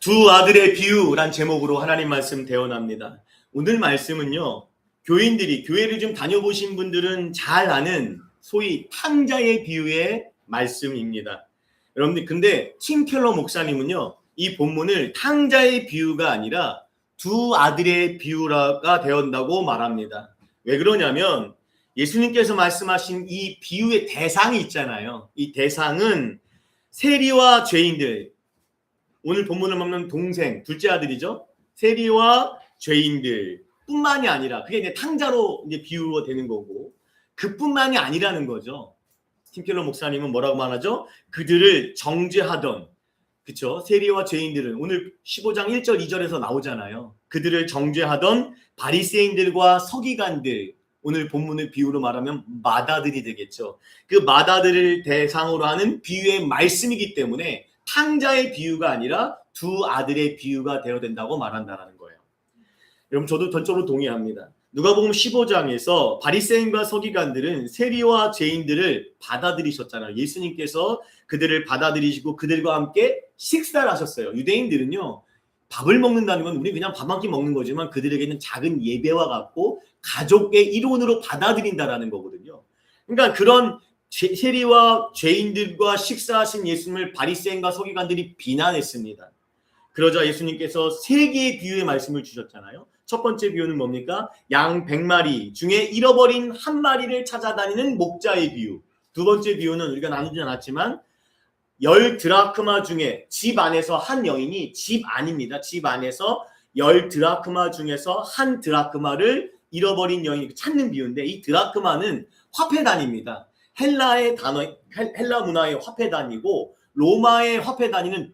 두 아들의 비유란 제목으로 하나님 말씀 대언합니다. 오늘 말씀은요, 교인들이 교회를 좀 다녀보신 분들은 잘 아는 소위 탕자의 비유의 말씀입니다. 여러분들, 근데 팀 켈러 목사님은요, 이 본문을 탕자의 비유가 아니라 두 아들의 비유가 되었다고 말합니다. 왜 그러냐면 예수님께서 말씀하신 이 비유의 대상이 있잖아요. 이 대상은 세리와 죄인들, 오늘 본문을 보면 동생, 둘째 아들이죠. 세리와 죄인들 뿐만이 아니라, 그게 이제 탕자로 이제 비유가 되는 거고, 그뿐만이 아니라는 거죠. 팀켈러 목사님은 뭐라고 말하죠? 그들을 정죄하던, 그쵸? 세리와 죄인들은 오늘 15장 1절 2절에서 나오잖아요. 그들을 정죄하던 바리새인들과 서기관들, 오늘 본문을 비유로 말하면 마다들이 되겠죠. 그 마다들을 대상으로 하는 비유의 말씀이기 때문에 탕자의 비유가 아니라 두 아들의 비유가 되어야 된다고 말한다는 거예요. 여러분, 저도 전적으로 동의합니다. 누가복음 15장에서 바리새인과 서기관들은 세리와 죄인들을 받아들이셨잖아요. 예수님께서 그들을 받아들이시고 그들과 함께 식사를 하셨어요. 유대인들은요, 밥을 먹는다는 건 우리 그냥 밥 한 끼 먹는 거지만 그들에게는 작은 예배와 같고 가족의 일원으로 받아들인다라는 거거든요. 그러니까 그런 세리와 죄인들과 식사하신 예수님을 바리새인과 서기관들이 비난했습니다. 그러자 예수님께서 세 개의 비유의 말씀을 주셨잖아요. 첫 번째 비유는 뭡니까? 양 100마리 중에 잃어버린 한 마리를 찾아다니는 목자의 비유. 두 번째 비유는 우리가 나누지 않았지만 10드라크마 중에 집 안에서 한 여인이, 집 아닙니다, 집 안에서 10드라크마 중에서 한 드라크마를 잃어버린 여인이 찾는 비유인데, 이 드라크마는 화폐단입니다. 헬라의 단어, 헬라 문화의 화폐단이고 로마의 화폐단위는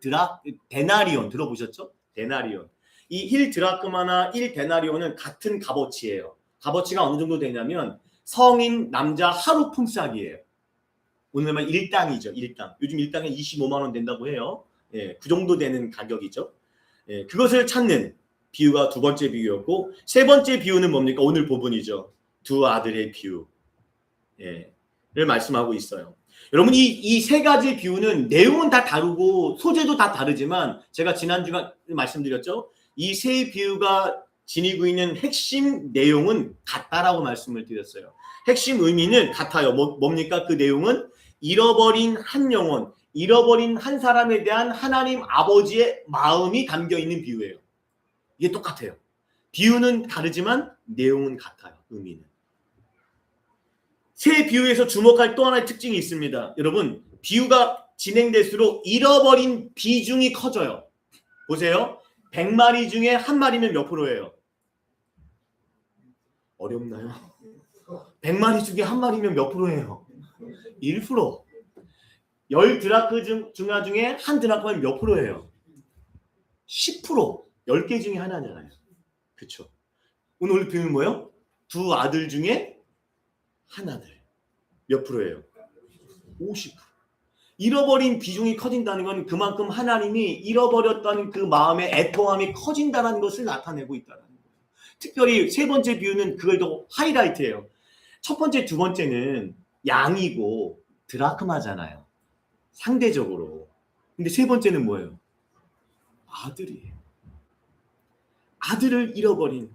데나리온 들어보셨죠? 데나리온. 이 1드라크마나 1데나리온은 같은 값어치예요. 값어치가 어느 정도 되냐면 성인 남자 하루 품삯이에요. 오늘만 일당이죠. 일당. 요즘 일당에 25만 원 된다고 해요. 예, 그 정도 되는 가격이죠. 예, 그것을 찾는 비유가 두 번째 비유였고, 세 번째 비유는 뭡니까? 오늘 본문이죠. 두 아들의 비유. 예, 를 말씀하고 있어요. 여러분, 이 세 가지 비유는 내용은 다 다르고 소재도 다 다르지만, 제가 지난주에 말씀드렸죠. 이 세 비유가 지니고 있는 핵심 내용은 같다라고 말씀을 드렸어요. 핵심 의미는 같아요. 뭡니까? 그 내용은 잃어버린 한 영혼, 잃어버린 한 사람에 대한 하나님 아버지의 마음이 담겨 있는 비유예요. 이게 똑같아요. 비유는 다르지만 내용은 같아요. 의미는. 세 비유에서 주목할 또 하나의 특징이 있습니다. 여러분, 비유가 진행될수록 잃어버린 비중이 커져요. 보세요. 100마리 중에 한 마리면 몇 프로예요? 어렵나요? 100마리 중에 한 마리면 몇 프로예요? 1%. 10드라크마 중에 한 드라크마면 몇 프로예요? 10%. 10개 중에 하나잖아요. 그렇죠? 오늘 비유는 뭐예요? 두 아들 중에 한 아들. 몇 프로예요? 50%. 잃어버린 비중이 커진다는 건 그만큼 하나님이 잃어버렸다는 그 마음의 애통함이 커진다는 것을 나타내고 있다는 거예요. 특별히 세 번째 비유는 그걸 더 하이라이트예요. 첫 번째, 두 번째는 양이고 드라크마잖아요. 상대적으로. 근데 세 번째는 뭐예요? 아들이에요. 아들을 잃어버린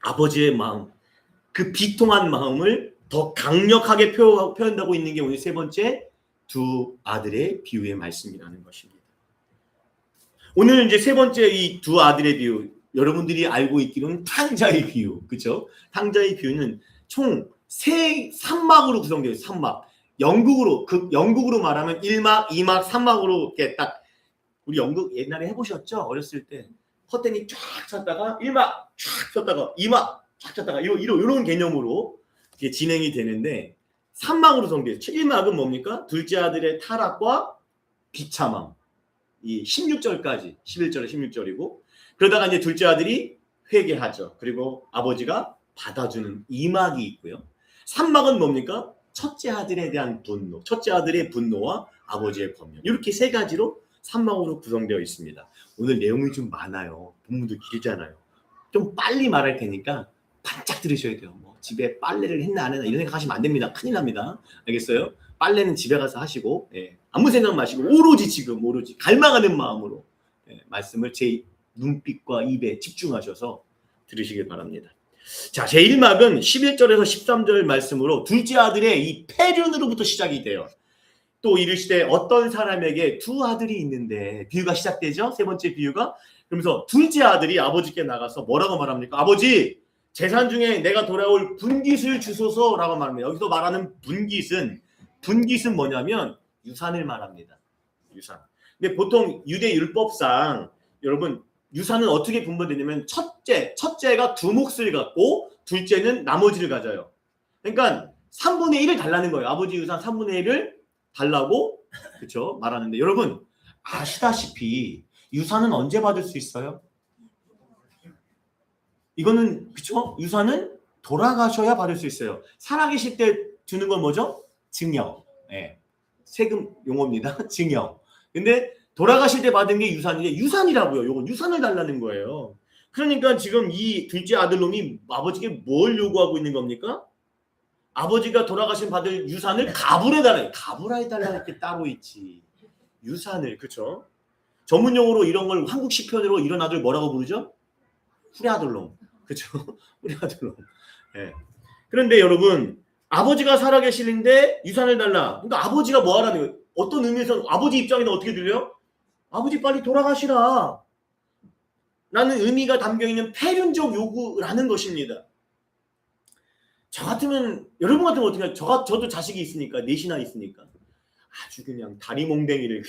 아버지의 마음, 그 비통한 마음을 더 강력하게 표현하고 있는 게 오늘 세 번째 두 아들의 비유의 말씀이라는 것입니다. 오늘 이제 세 번째 이 두 아들의 비유, 여러분들이 알고 있기로는 탕자의 비유, 그렇죠? 탕자의 비유는 총 3막으로 구성되어 있어요. 3막. 영국으로 말하면 1막, 2막, 3막으로 이렇게 딱, 우리 연극 옛날에 해보셨죠? 어렸을 때 커튼이 쫙 쳤다가 1막 쫙 쳤다가 2막 쫙 쳤다가 이런 개념으로 이렇게 진행이 되는데, 3막으로 성되어 있어요. 1막은 뭡니까? 둘째 아들의 타락과 비참함. 이 16절까지, 11절에 16절이고, 그러다가 이제 둘째 아들이 회개하죠. 그리고 아버지가 받아주는 2막이 있고요. 3막은 뭡니까? 첫째 아들에 대한 분노, 첫째 아들의 분노와 아버지의 권면. 이렇게 세 가지로 3막으로 구성되어 있습니다. 오늘 내용이 좀 많아요. 본문도 길잖아요. 좀 빨리 말할 테니까 반짝 들으셔야 돼요. 뭐 집에 빨래를 했나 안 했나 이런 생각 하시면 안 됩니다. 큰일 납니다. 알겠어요? 빨래는 집에 가서 하시고, 예, 아무 생각 마시고 오로지 지금 오로지 갈망하는 마음으로 말씀을 제 눈빛과 입에 집중하셔서 들으시길 바랍니다. 자, 제1막은 11절에서 13절 말씀으로 둘째 아들의 이 폐륜으로부터 시작이 돼요. 또 이르시되 어떤 사람에게 두 아들이 있는데, 비유가 시작되죠. 세 번째 비유가. 그러면서 둘째 아들이 아버지께 나가서 뭐라고 말합니까? 아버지, 재산 중에 내가 돌아올 분깃을 주소서라고 말합니다. 여기서 말하는 분깃은 뭐냐면 유산을 말합니다. 유산. 근데 보통 유대 율법상 여러분 유산은 어떻게 분배되냐면 첫째가 두 몫을 갖고 둘째는 나머지를 가져요. 그러니까 3분의 1을 달라는 거예요. 아버지 유산 3분의 1을 달라고 그렇죠? 말하는데 여러분 아시다시피 유산은 언제 받을 수 있어요? 이거는 그렇죠? 유산은 돌아가셔야 받을 수 있어요. 살아계실 때 주는 건 뭐죠? 증여. 네. 세금 용어입니다. 증여. 근데 돌아가실 때 받은 게 유산인데 유산이라고요. 요건 유산을 달라는 거예요. 그러니까 지금 이 둘째 아들놈이 아버지께 뭘 요구하고 있는 겁니까? 아버지가 돌아가신 받을 유산을 가불해달라. 가불해달라는 게 따로 있지. 유산을 그렇죠? 전문 용어로 이런 걸 한국 시편으로 이런 아들 뭐라고 부르죠? 후레아들놈. 그렇죠? 후레아들놈. 네. 그런데 여러분 아버지가 살아계시는데 유산을 달라. 그러니까 아버지가 뭐 하라는 거예요? 어떤 의미에서 아버지 입장에는 어떻게 들려요? 아버지 빨리 돌아가시라. 라는 의미가 담겨있는 폐륜적 요구라는 것입니다. 저 같으면 여러분 같으면 어떻게 해요? 저도 자식이 있으니까 넷이나 있으니까 아주 그냥 다리 몽댕이를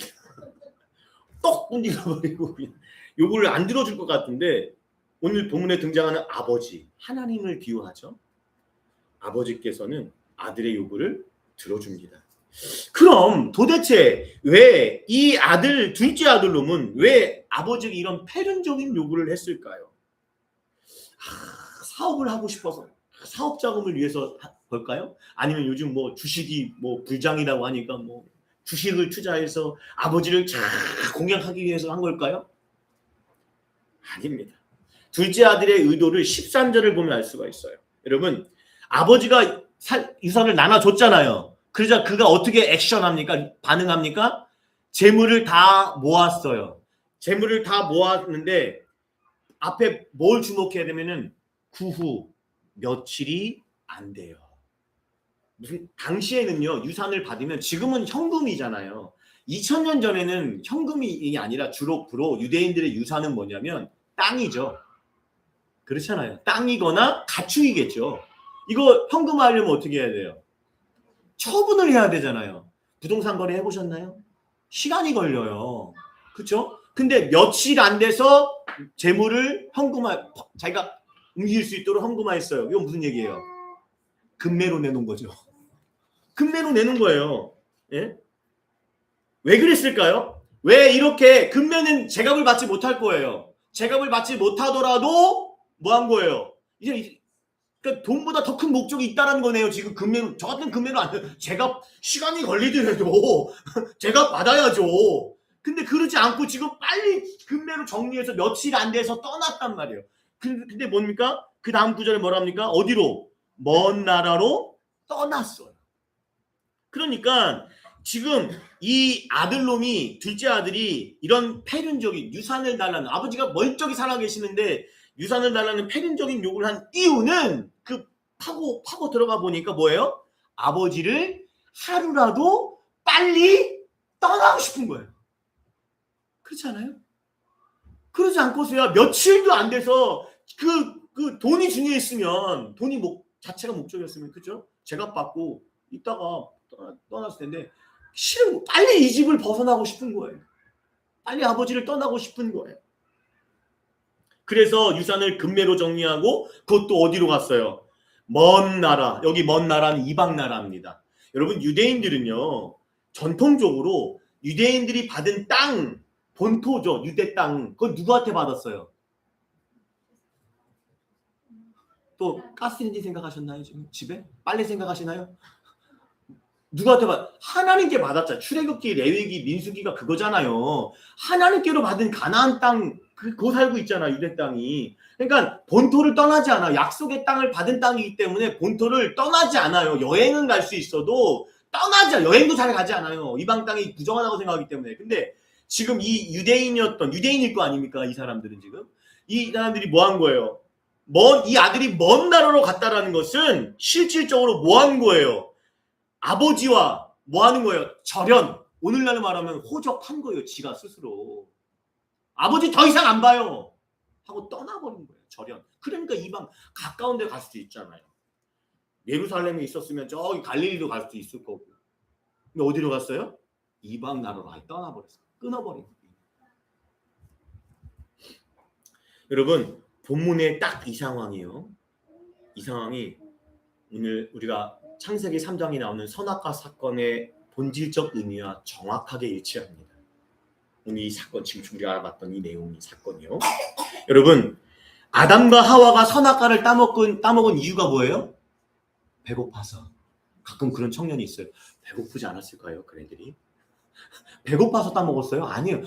떡 분리가버리고 요구를 안 들어줄 것 같은데 오늘 본문에 등장하는 아버지 하나님을 비유하죠. 아버지께서는 아들의 요구를 들어줍니다. 그럼 도대체 왜 이 아들 둘째 아들놈은 왜 아버지에게 이런 폐륜적인 요구를 했을까요? 사업을 하고 싶어서 사업 자금을 위해서 걸까요? 아니면 요즘 뭐 주식이 뭐 불장이라고 하니까 뭐 주식을 투자해서 아버지를 잘 공략하기 위해서 한 걸까요? 아닙니다. 둘째 아들의 의도를 13절을 보면 알 수가 있어요. 여러분 아버지가 유산을 나눠줬잖아요. 그러자 그가 어떻게 액션합니까? 반응합니까? 재물을 다 모았어요. 재물을 다 모았는데 앞에 뭘 주목해야 되면은 그 후 며칠이 안 돼요. 무슨 당시에는요 유산을 받으면 지금은 현금이잖아요. 2000년 전에는 현금이 아니라 주로 유대인들의 유산은 뭐냐면 땅이죠. 그렇잖아요. 땅이거나 가축이겠죠. 이거 현금화하려면 어떻게 해야 돼요? 처분을 해야 되잖아요. 부동산 거래 해보셨나요? 시간이 걸려요. 그렇죠? 근데 며칠 안 돼서 재물을 현금화 자기가 옮길 수 있도록 현금화했어요. 이건 무슨 얘기예요? 금매로 내놓은 거죠. 금매로 내놓은 거예요. 예? 왜 그랬을까요? 왜 이렇게 금매는 제값을 받지 못할 거예요. 제값을 받지 못하더라도 뭐 한 거예요? 이제 그러니까 돈보다 더 큰 목적이 있다는 거네요. 지금 금매로 저 같은 금매로 안 돼요. 제가 시간이 걸리더라도 제가 받아야죠. 근데 그러지 않고 지금 빨리 금매로 정리해서 며칠 안 돼서 떠났단 말이에요. 근데 뭡니까? 그 다음 구절에 뭐랍니까? 어디로? 먼 나라로 떠났어요. 그러니까 지금 이 아들놈이 둘째 아들이 이런 폐륜적인 유산을 달라는 아버지가 멀쩡히 살아계시는데 유산을 달라는 폐륜적인 요구를 한 이유는 그 파고 들어가 보니까 뭐예요? 아버지를 하루라도 빨리 떠나고 싶은 거예요. 그렇지 않아요? 그러지 않고서야 며칠도 안 돼서 그 돈이 중요했으면 돈이 자체가 목적이었으면 그죠? 제값 받고 있다가 떠났을 텐데 싫은 거 빨리 이 집을 벗어나고 싶은 거예요. 빨리 아버지를 떠나고 싶은 거예요. 그래서 유산을 금매로 정리하고 그것도 어디로 갔어요? 먼 나라. 여기 먼 나라는 이방 나라입니다. 여러분 유대인들은요. 전통적으로 유대인들이 받은 땅 본토죠. 유대 땅. 그건 누구한테 받았어요? 또 가스레인지 생각하셨나요? 지금 집에? 빨래 생각하시나요? 누구한테 하나님께 받았잖아요. 출애굽기, 레위기, 민수기가 그거잖아요. 하나님께로 받은 가나안 땅 그거 살고 있잖아. 유대 땅이. 그러니까 본토를 떠나지 않아. 약속의 땅을 받은 땅이기 때문에 본토를 떠나지 않아요. 여행은 갈 수 있어도 여행도 잘 가지 않아요. 이방 땅이 부정하다고 생각하기 때문에. 근데 지금 이 유대인일 거 아닙니까? 이 사람들은 지금 이 사람들이 뭐 한 거예요? 이 아들이 먼 나라로 갔다라는 것은 실질적으로 뭐 한 거예요? 아버지와 뭐 하는 거예요? 절연. 오늘날로 말하면 호적한 거예요. 지가 스스로. 아버지 더 이상 안 봐요. 하고 떠나버린 거예요. 절연. 그러니까 이방 가까운 데 갈 수도 있잖아요. 예루살렘에 있었으면 저기 갈릴리로 갈 수도 있을 거고. 근데 어디로 갔어요? 이방 나라로 아예 떠나버렸어요. 끊어버린 거예요. 여러분 본문에 딱 이 상황이에요. 이 상황이 오늘 우리가 창세기 3장에 나오는 선악과 사건의 본질적 의미와 정확하게 일치합니다. 오늘 이 사건 지금 우리가 알아봤던 이 내용이 사건이요. 여러분 아담과 하와가 선악과를 따먹은 이유가 뭐예요? 배고파서. 가끔 그런 청년이 있어요. 배고프지 않았을까요? 그네들이 배고파서 따먹었어요? 아니에요.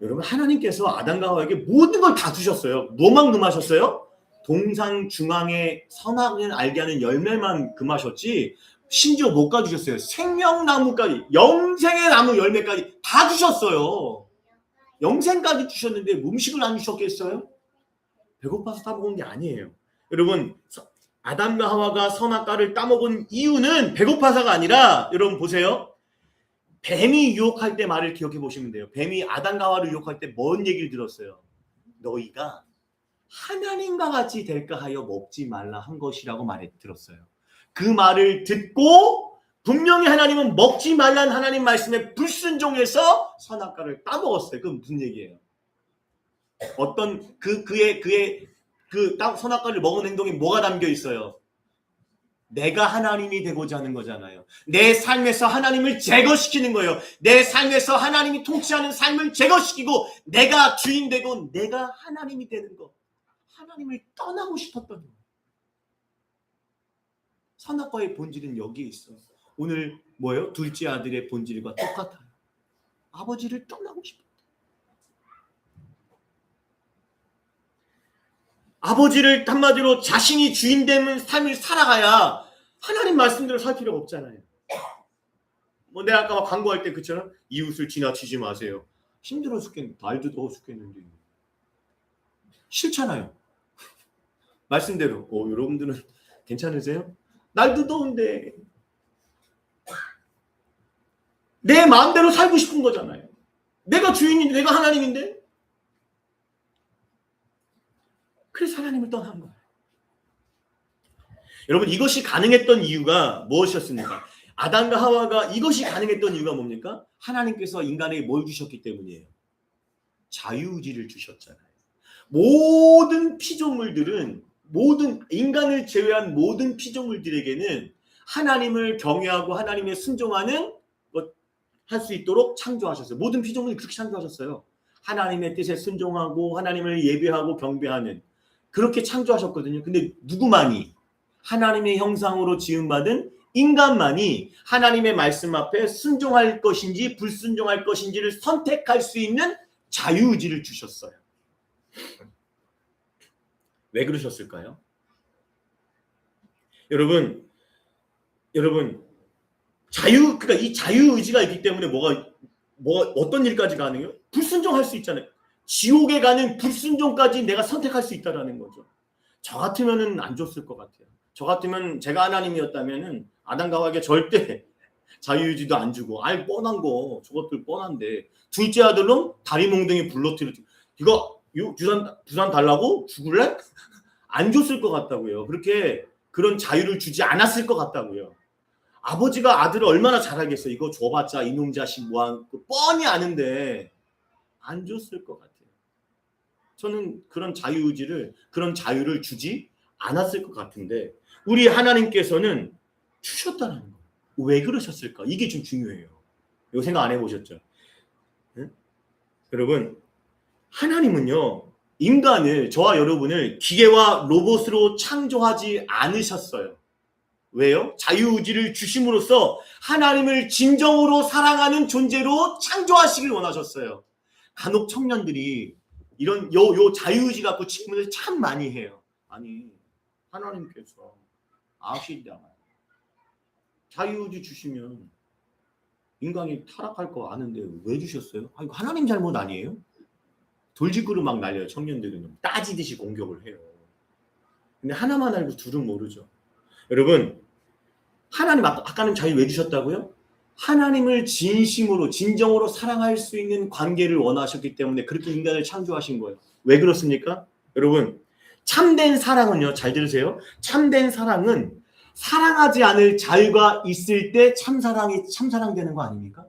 여러분 하나님께서 아담과 하와에게 모든 걸 다 주셨어요. 뭐만 금하셨어요? 동상 중앙에 선악을 알게 하는 열매만 금하셨지 심지어 못 가주셨어요. 생명나무까지 영생의 나무 열매까지 다 주셨어요. 영생까지 주셨는데 음식을 안 주셨겠어요? 배고파서 따먹은 게 아니에요. 여러분 아담과 하와가 선악과를 따먹은 이유는 배고파서가 아니라 여러분 보세요. 뱀이 유혹할 때 말을 기억해 보시면 돼요. 뱀이 아담과 하와를 유혹할 때 뭔 얘기를 들었어요? 너희가 하나님과 같이 될까 하여 먹지 말라 한 것이라고 들었어요. 그 말을 듣고 분명히 하나님은 먹지 말라는 하나님 말씀에 불순종해서 선악과를 따먹었어요. 그건 무슨 얘기예요? 어떤 그의 선악과를 먹은 행동이 뭐가 담겨 있어요? 내가 하나님이 되고자 하는 거잖아요. 내 삶에서 하나님을 제거시키는 거예요. 내 삶에서 하나님이 통치하는 삶을 제거시키고 내가 주인 되고 내가 하나님이 되는 거. 하나님을 떠나고 싶었던 거예요. 선악과의 본질은 여기에 있어요. 오늘 뭐예요? 둘째 아들의 본질과 똑같아요. 아버지를 떠나고 싶어요. 아버지를 한마디로 자신이 주인 되는 삶을 살아가야 하나님 말씀대로 살 필요가 없잖아요. 뭐 내가 아까 광고할 때 그처럼 이웃을 지나치지 마세요. 힘들어 죽겠는데 날도 더워 죽겠는데 싫잖아요. 말씀대로 여러분들은 괜찮으세요? 날도 더운데 내 마음대로 살고 싶은 거잖아요. 내가 주인인데 내가 하나님인데 그래서 하나님을 떠난 거예요. 여러분 이것이 가능했던 이유가 무엇이었습니까? 아담과 하와가 이것이 가능했던 이유가 뭡니까? 하나님께서 인간에게 뭘 주셨기 때문이에요. 자유의지를 주셨잖아요. 모든 피조물들은 인간을 제외한 모든 피조물들에게는 하나님을 경외하고 하나님의 순종하는 할 수 있도록 창조하셨어요. 모든 피조물이 그렇게 창조하셨어요. 하나님의 뜻에 순종하고 하나님을 예배하고 경배하는 그렇게 창조하셨거든요. 근데 누구만이 하나님의 형상으로 지음받은 인간만이 하나님의 말씀 앞에 순종할 것인지 불순종할 것인지를 선택할 수 있는 자유의지를 주셨어요. 왜 그러셨을까요? 여러분 그러니까 이 자유의지가 있기 때문에 뭐가 어떤 일까지 가능해요? 불순종할 수 있잖아요. 지옥에 가는 불순종까지 내가 선택할 수 있다라는 거죠. 저 같으면은 안 줬을 것 같아요. 저 같으면 제가 하나님이었다면은 아담과 하와에게 절대 자유의지도 안 주고 뻔한 거 저것들 뻔한데 둘째 아들은 다리 몽둥이 불러뜨려 이거 주산 달라고 죽을래? 안 줬을 것 같다고요. 그런 자유를 주지 않았을 것 같다고요. 아버지가 아들을 얼마나 잘 알겠어요. 이거 줘봤자 이놈 자식 뭐한 뻔히 아는데 안 줬을 것 같아요. 저는 그런 자유를 주지 않았을 것 같은데 우리 하나님께서는 주셨다는 거예요. 왜 그러셨을까? 이게 좀 중요해요. 이거 생각 안 해보셨죠? 네? 여러분 하나님은요 인간을 저와 여러분을 기계와 로봇으로 창조하지 않으셨어요. 왜요? 자유의지를 주심으로써 하나님을 진정으로 사랑하는 존재로 창조하시길 원하셨어요. 간혹 청년들이 이런 요 자유의지 갖고 질문을 참 많이 해요. 아니 하나님께서 아시잖아요. 자유의지 주시면 인간이 타락할 거 아는데 왜 주셨어요? 아, 이거 하나님 잘못 아니에요? 돌직구로 막 날려요. 청년들은 따지듯이 공격을 해요. 근데 하나만 알고 둘은 모르죠. 여러분, 하나님 아까는 자유 왜 주셨다고요? 하나님을 진심으로 진정으로 사랑할 수 있는 관계를 원하셨기 때문에 그렇게 인간을 창조하신 거예요. 왜 그렇습니까? 여러분, 참된 사랑은요, 잘 들으세요. 참된 사랑은 사랑하지 않을 자유가 있을 때 참사랑이 참사랑 되는 거 아닙니까?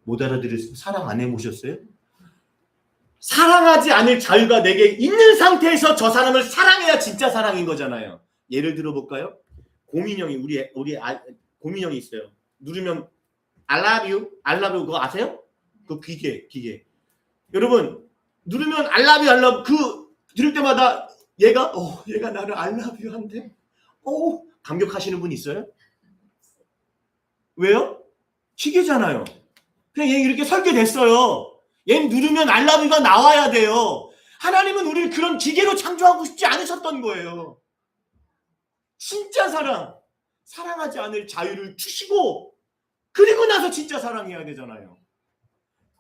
못 알아들으시고 사랑 안 해보셨어요? 사랑하지 않을 자유가 내게 있는 상태에서 저 사람을 사랑해야 진짜 사랑인 거잖아요. 예를 들어볼까요? 고민형이 고민형이 있어요. 누르면 I love you, I love you 그거 아세요? 그 기계. 여러분 누르면 I love you, I love you 그 들을 때마다 얘가 나를 I love you 한대. 감격하시는 분 있어요? 왜요? 기계잖아요. 그냥 얘 이렇게 설계됐어요. 얘 누르면 I love you가 나와야 돼요. 하나님은 우리를 그런 기계로 창조하고 싶지 않으셨던 거예요. 진짜 사랑하지 않을 자유를 주시고 그리고 나서 진짜 사랑해야 되잖아요.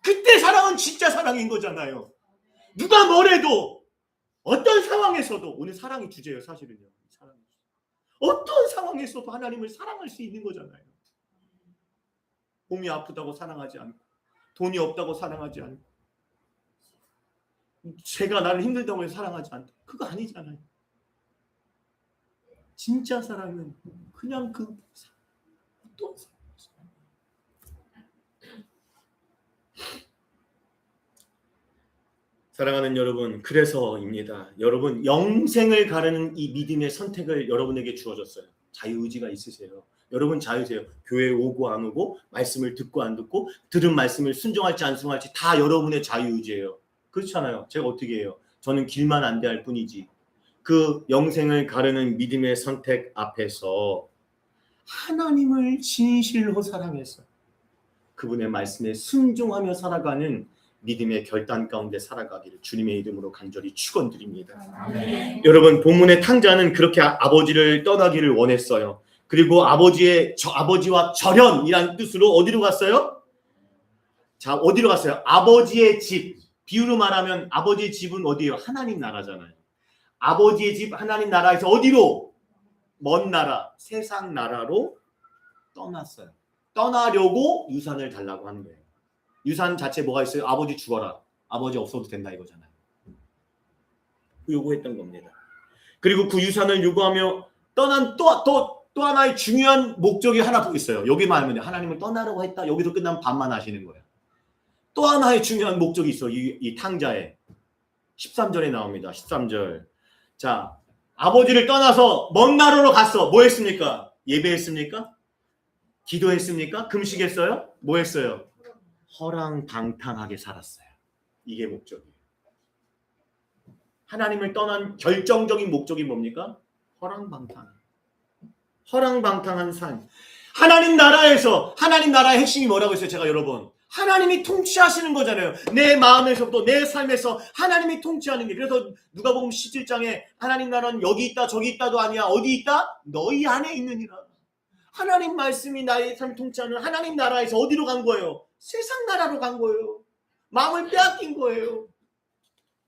그때 사랑은 진짜 사랑인 거잖아요. 누가 뭐래도 어떤 상황에서도 오늘 사랑이 주제예요. 사실은요. 어떤 상황에서도 하나님을 사랑할 수 있는 거잖아요. 몸이 아프다고 사랑하지 않고 돈이 없다고 사랑하지 않고 제가 나를 힘들다고 해서 사랑하지 않고 그거 아니잖아요. 진짜 사랑은 그냥 그 어떤 사랑하는 여러분, 그래서입니다. 여러분 영생을 가르는 이 믿음의 선택을 여러분에게 주어졌어요. 자유의지가 있으세요. 여러분 자유세요. 교회에 오고 안 오고 말씀을 듣고 안 듣고 들은 말씀을 순종할지 안 순종할지 다 여러분의 자유의지예요. 그렇잖아요. 제가 어떻게 해요? 저는 길만 안대할 뿐이지. 그 영생을 가르는 믿음의 선택 앞에서 하나님을 진실로 사랑해서 그분의 말씀에 순종하며 살아가는 믿음의 결단 가운데 살아가기를 주님의 이름으로 간절히 축원드립니다. 아멘. 여러분 본문의 탕자는 그렇게 아버지를 떠나기를 원했어요. 그리고 아버지와 절연이란 뜻으로 어디로 갔어요? 자, 어디로 갔어요? 아버지의 집. 비유로 말하면 아버지의 집은 어디예요? 하나님 나라잖아요. 아버지의 집 하나님 나라에서 어디로? 먼 나라, 세상 나라로 떠났어요. 떠나려고 유산을 달라고 하는 거예요. 유산 자체 뭐가 있어요? 아버지 죽어라. 아버지 없어도 된다 이거잖아요. 요구했던 겁니다. 그리고 그 유산을 요구하며 떠난 또 하나의 중요한 목적이 하나 더 있어요. 여기 말하면 하나님을 떠나려고 했다. 여기서 끝나면 반만 하시는 거예요. 또 하나의 중요한 목적이 있어. 이 탕자에 13절에 나옵니다. 13절. 자, 아버지를 떠나서 먼 나라로 갔어. 뭐 했습니까? 예배했습니까? 기도했습니까? 금식했어요? 뭐 했어요? 허랑방탕하게 살았어요. 이게 목적이에요. 하나님을 떠난 결정적인 목적이 뭡니까? 허랑방탕한 삶. 하나님 나라의 핵심이 뭐라고 했어요? 제가 여러 번. 하나님이 통치하시는 거잖아요. 내 마음에서부터 내 삶에서 하나님이 통치하는 게. 그래서 누가복음 17장에 하나님 나라는 여기 있다 저기 있다도 아니야. 어디 있다? 너희 안에 있느니라. 하나님 말씀이 나의 삶 통치하는 하나님 나라에서 어디로 간 거예요? 세상 나라로 간 거예요. 마음을 빼앗긴 거예요.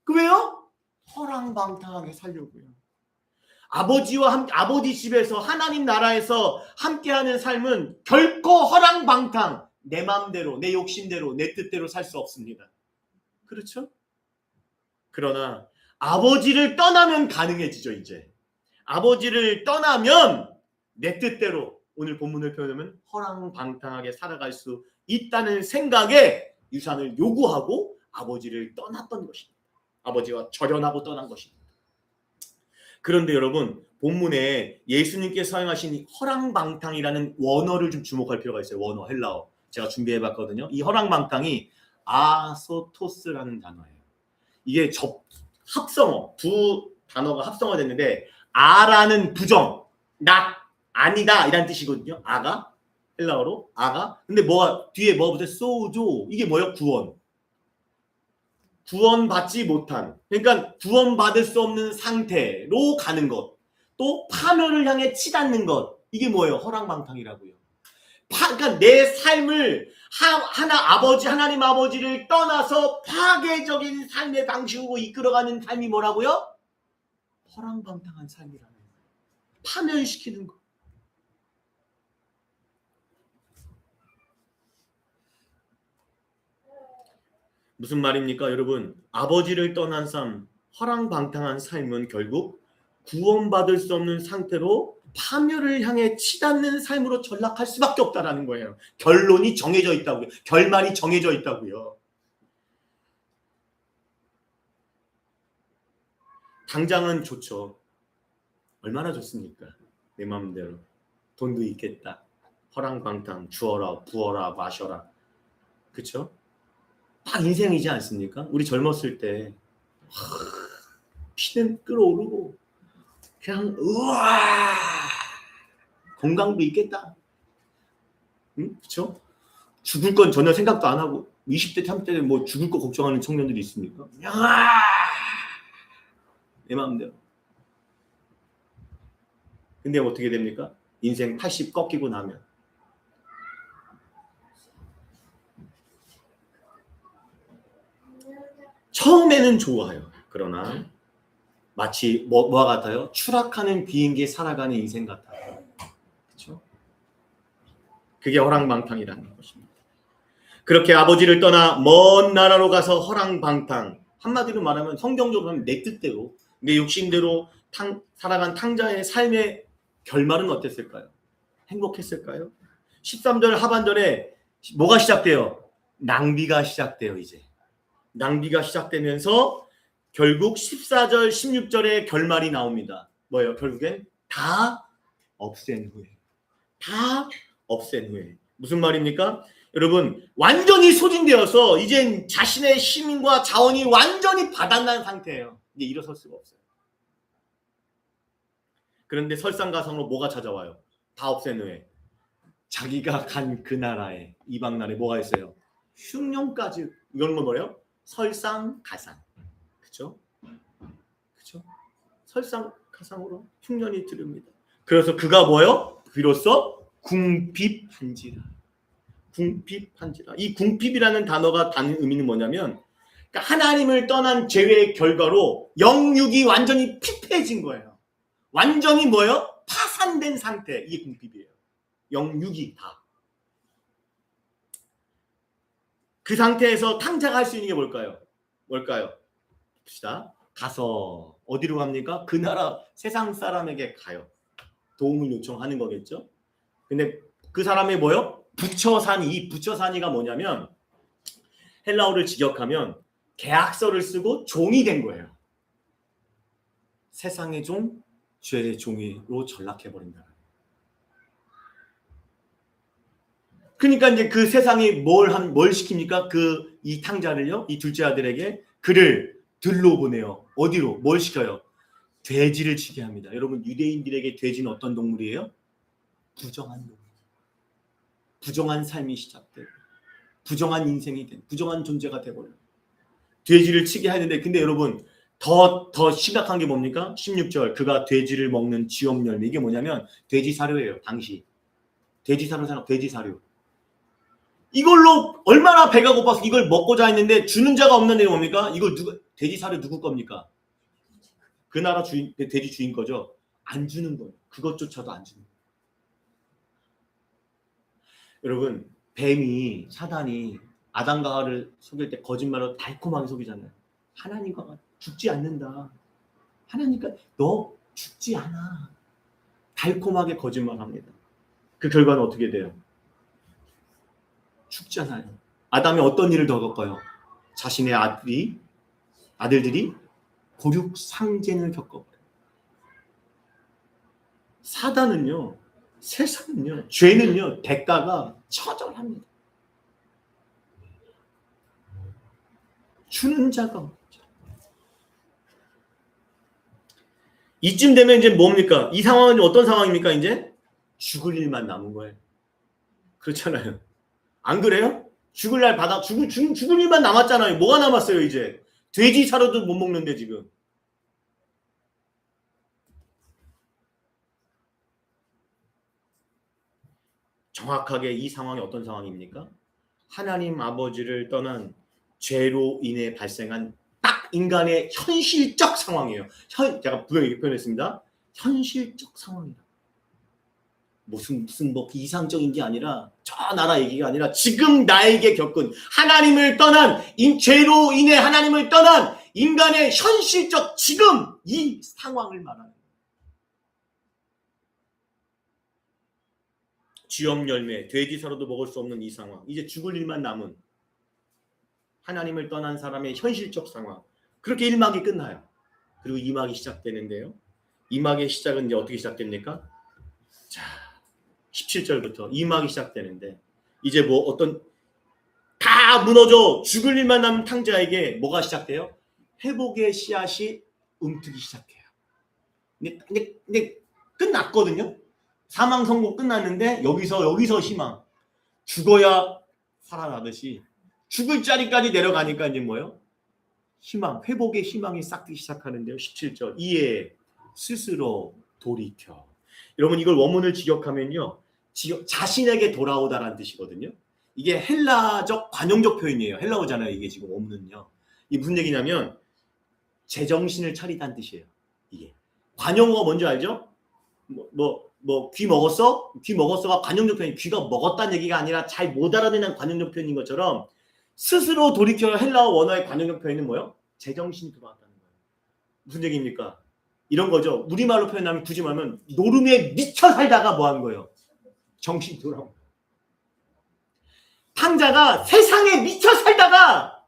그 왜요? 허랑방탕하게 살려고요. 아버지 집에서 하나님 나라에서 함께하는 삶은 결코 허랑방탕, 내 마음대로, 내 욕심대로, 내 뜻대로 살 수 없습니다. 그렇죠? 그러나 아버지를 떠나면 가능해지죠. 이제 아버지를 떠나면 내 뜻대로 오늘 본문을 표현하면 허랑방탕하게 살아갈 수 있다는 생각에 유산을 요구하고 아버지를 떠났던 것입니다. 아버지와 절연하고 떠난 것입니다. 그런데 여러분 본문에 예수님께 사용하신 이 허랑방탕이라는 원어를 좀 주목할 필요가 있어요. 원어 헬라어 제가 준비해봤거든요. 이 허랑방탕이 아소토스라는 단어예요. 이게 합성어 두 단어가 합성어됐는데 아라는 부정, not 아니다 이란 뜻이거든요. 아가 헬라어로 아가. 근데 뒤에 뭐가 붙어요? 소조. 이게 뭐예요? 구원받지 못한, 그러니까 구원받을 수 없는 상태로 가는 것, 또 파멸을 향해 치닫는 것, 이게 뭐예요? 허랑방탕이라고요. 그러니까 내 삶을 하나님 아버지를 떠나서 파괴적인 삶의 방식으로 이끌어가는 삶이 뭐라고요? 허랑방탕한 삶이라는 거예요. 파멸시키는 거. 무슨 말입니까, 여러분? 아버지를 떠난 삶, 허랑방탕한 삶은 결국 구원받을 수 없는 상태로 파멸을 향해 치닫는 삶으로 전락할 수밖에 없다라는 거예요. 결론이 정해져 있다고요. 결말이 정해져 있다고요. 당장은 좋죠. 얼마나 좋습니까? 내 마음대로. 돈도 있겠다. 허랑방탕, 주어라, 부어라, 마셔라. 그쵸? 딱 인생이지 않습니까? 우리 젊었을 때 피는 끓어오르고 그냥 우와 건강도 있겠다. 응? 그쵸? 죽을 건 전혀 생각도 안 하고 20대, 30대 뭐 죽을 거 걱정하는 청년들이 있습니까? 내 마음대로. 근데 어떻게 됩니까? 인생 80 꺾이고 나면 처음에는 좋아요. 그러나 마치 뭐와 같아요? 추락하는 비행기에 살아가는 인생 같아요. 그렇죠? 그게 허랑방탕이라는 것입니다. 그렇게 아버지를 떠나 먼 나라로 가서 허랑방탕. 한마디로 말하면 성경적으로 하면 내 뜻대로 내 욕심대로 살아간 탕자의 삶의 결말은 어땠을까요? 행복했을까요? 13절 하반절에 뭐가 시작돼요? 낭비가 시작돼요. 이제 낭비가 시작되면서 결국 14절 16절의 결말이 나옵니다. 뭐예요? 결국엔 다 없앤 후에. 다 없앤 후에. 무슨 말입니까? 여러분 완전히 소진되어서 이젠 자신의 힘과 자원이 완전히 바닥난 상태예요. 이제 일어설 수가 없어요. 그런데 설상가상으로 뭐가 찾아와요? 다 없앤 후에 자기가 간 그 나라에 이방 나라에 뭐가 있어요? 흉년까지. 이런 건 뭐예요? 설상가상. 그렇죠? 그렇죠? 설상가상으로 흉년이 들읍니다. 그래서 그가 뭐예요? 비로소 궁핍한지라. 궁핍한지라. 이 궁핍이라는 단어가 다는 의미는 뭐냐면 그러니까 하나님을 떠난 죄의 결과로 영육이 완전히 피폐해진 거예요. 완전히 뭐예요? 파산된 상태. 이게 궁핍이에요. 영육이 다. 그 상태에서 탕자가 할 수 있는 게 뭘까요? 뭘까요? 봅시다. 가서 어디로 갑니까? 그 나라 세상 사람에게 가요. 도움을 요청하는 거겠죠. 근데 그 사람이 뭐요? 부처산이. 이 부처산이가 뭐냐면 헬라어를 직역하면 계약서를 쓰고 종이 된 거예요. 세상의 종, 죄의 종이로 전락해버린다. 그러니까 이제 그 세상이 뭘 시킵니까? 이 탕자를요, 이 둘째 아들에게 그를 들로 보내요. 어디로? 뭘 시켜요? 돼지를 치게 합니다. 여러분 유대인들에게 돼지는 어떤 동물이에요? 부정한 동물. 부정한 삶이 시작돼요. 부정한 인생이 돼. 부정한 존재가 돼버려요. 돼지를 치게 하는데 근데 여러분 더 심각한 게 뭡니까? 16절 그가 돼지를 먹는 지엄 열매. 이게 뭐냐면 돼지 사료예요. 당시 돼지 사료 사람 돼지 사료. 이걸로 얼마나 배가 고파서 이걸 먹고자 했는데 주는 자가 없는데 뭡니까? 이걸 돼지 사료 누구 겁니까? 그 나라 주인, 돼지 주인 거죠. 안 주는 거예요. 그것조차도 안 주는 거예요. 여러분 뱀이 사단이 아담과 하와를 속일 때 거짓말로 달콤하게 속이잖아요. 하나님과 죽지 않는다. 하나님과 너 죽지 않아. 달콤하게 거짓말합니다. 그 결과는 어떻게 돼요? 죽잖아요. 아담이 어떤 일을 더 겪어요? 자신의 아들들이 고륙상쟁을 겪어버려요. 사단은요, 세상은요, 죄는요, 대가가 처절합니다. 주는 자가 없죠. 이쯤 되면 이제 뭡니까? 이 상황은 어떤 상황입니까? 이제 죽을 일만 남은 거예요. 그렇잖아요. 안 그래요? 죽을 날 죽을 일만 남았잖아요. 뭐가 남았어요, 이제? 돼지 사료도 못 먹는데, 지금. 정확하게 이 상황이 어떤 상황입니까? 하나님 아버지를 떠난 죄로 인해 발생한 딱 인간의 현실적 상황이에요. 제가 분명히 표현했습니다. 현실적 상황이다. 무슨 뭐 이상적인 게 아니라 저 나라 얘기가 아니라 지금 나에게 겪은 하나님을 떠난 죄로 인해 하나님을 떠난 인간의 현실적 지금 이 상황을 말하는 거예요. 쥐염 열매, 돼지 살아도 먹을 수 없는 이 상황. 이제 죽을 일만 남은 하나님을 떠난 사람의 현실적 상황. 그렇게 1막이 끝나요. 그리고 2막이 시작되는데요. 2막의 시작은 이제 어떻게 시작됩니까? 자, 17절부터 2막이 시작되는데 이제 뭐 어떤 다 무너져 죽을 일만 남은 탕자에게 뭐가 시작돼요? 회복의 씨앗이 움트기 시작해요. 근데 끝났거든요. 사망 선고 끝났는데 여기서 희망. 죽어야 살아나듯이 죽을 자리까지 내려가니까 이제 뭐예요? 희망, 회복의 희망이 싹트기 시작하는데요. 17절 이에 스스로 돌이켜. 여러분 이걸 원문을 직역하면요. 자신에게 돌아오다라는 뜻이거든요. 이게 헬라적 관용적 표현이에요. 헬라어잖아요. 이게 지금 원문은요. 이게 무슨 얘기냐면 제정신을 차리다는 뜻이에요. 이게 관용어가 뭔지 알죠? 귀 먹었어? 귀 먹었어가 관용적 표현이 귀가 먹었다는 얘기가 아니라 잘 못 알아듣는 관용적 표현인 것처럼 스스로 돌이켜 헬라어 원어의 관용적 표현은 뭐예요? 제정신이 돌아왔다는 거예요. 무슨 얘기입니까? 이런 거죠. 우리말로 표현하면 굳이 말하면 노름에 미쳐 살다가 뭐 하는 거예요? 정신이 돌아온 거예요. 탕자가 세상에 미쳐 살다가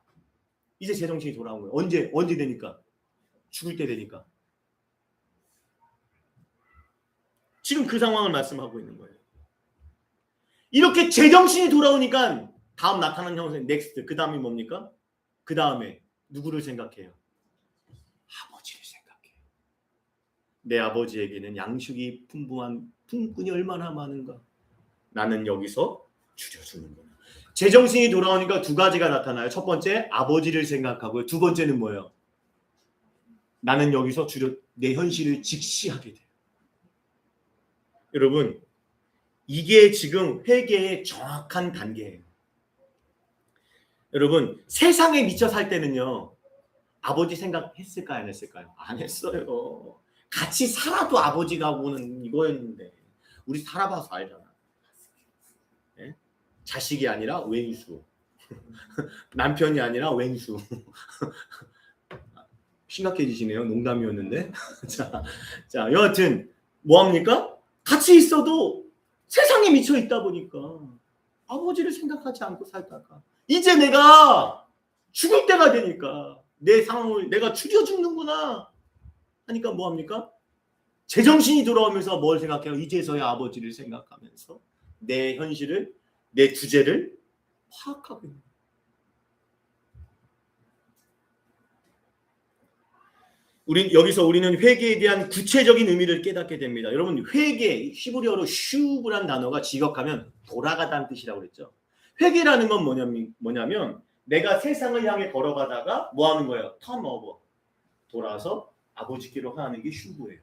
이제 제정신이 돌아온 거예요. 언제 되니까? 죽을 때 되니까. 지금 그 상황을 말씀하고 있는 거예요. 이렇게 제정신이 돌아오니까 다음 나타나는 형상 넥스트. 그 다음이 뭡니까? 그 다음에 누구를 생각해요? 아버지를 생각해요. 내 아버지에게는 양식이 풍부한 품꾼이 얼마나 많은가. 나는 여기서 줄여주는구나. 제정신이 돌아오니까 두 가지가 나타나요. 첫 번째 아버지를 생각하고요. 두 번째는 뭐예요? 나는 여기서 내 현실을 직시하게 돼요. 여러분 이게 지금 회개의 정확한 단계예요. 여러분 세상에 미쳐 살 때는요. 아버지 생각했을까요? 안 했을까요? 안 했어요. 같이 살아도 아버지가 보는 이거였는데 우리 살아봐서 알잖아. 네? 자식이 아니라 왼수. 남편이 아니라 왼수. 심각해지시네요. 농담이었는데. 자, 여하튼 뭐합니까? 같이 있어도 세상에 미쳐 있다 보니까 아버지를 생각하지 않고 살다가 이제 내가 죽을 때가 되니까 내 상황을 내가 추려 죽는구나 하니까 뭐합니까? 제정신이 돌아오면서 뭘 생각해요? 이제서야 아버지를 생각하면서 내 현실을, 내 주제를 파악하고 있는 거예요. 여기서 우리는 회개에 대한 구체적인 의미를 깨닫게 됩니다. 여러분 회개, 히브리어로 슈브란 단어가 직역하면 돌아가다는 뜻이라고 그랬죠. 회개라는 건 뭐냐면 내가 세상을 향해 걸어가다가 뭐 하는 거예요? 턴오버. 돌아서 아버지께로 하는 게 슈브예요.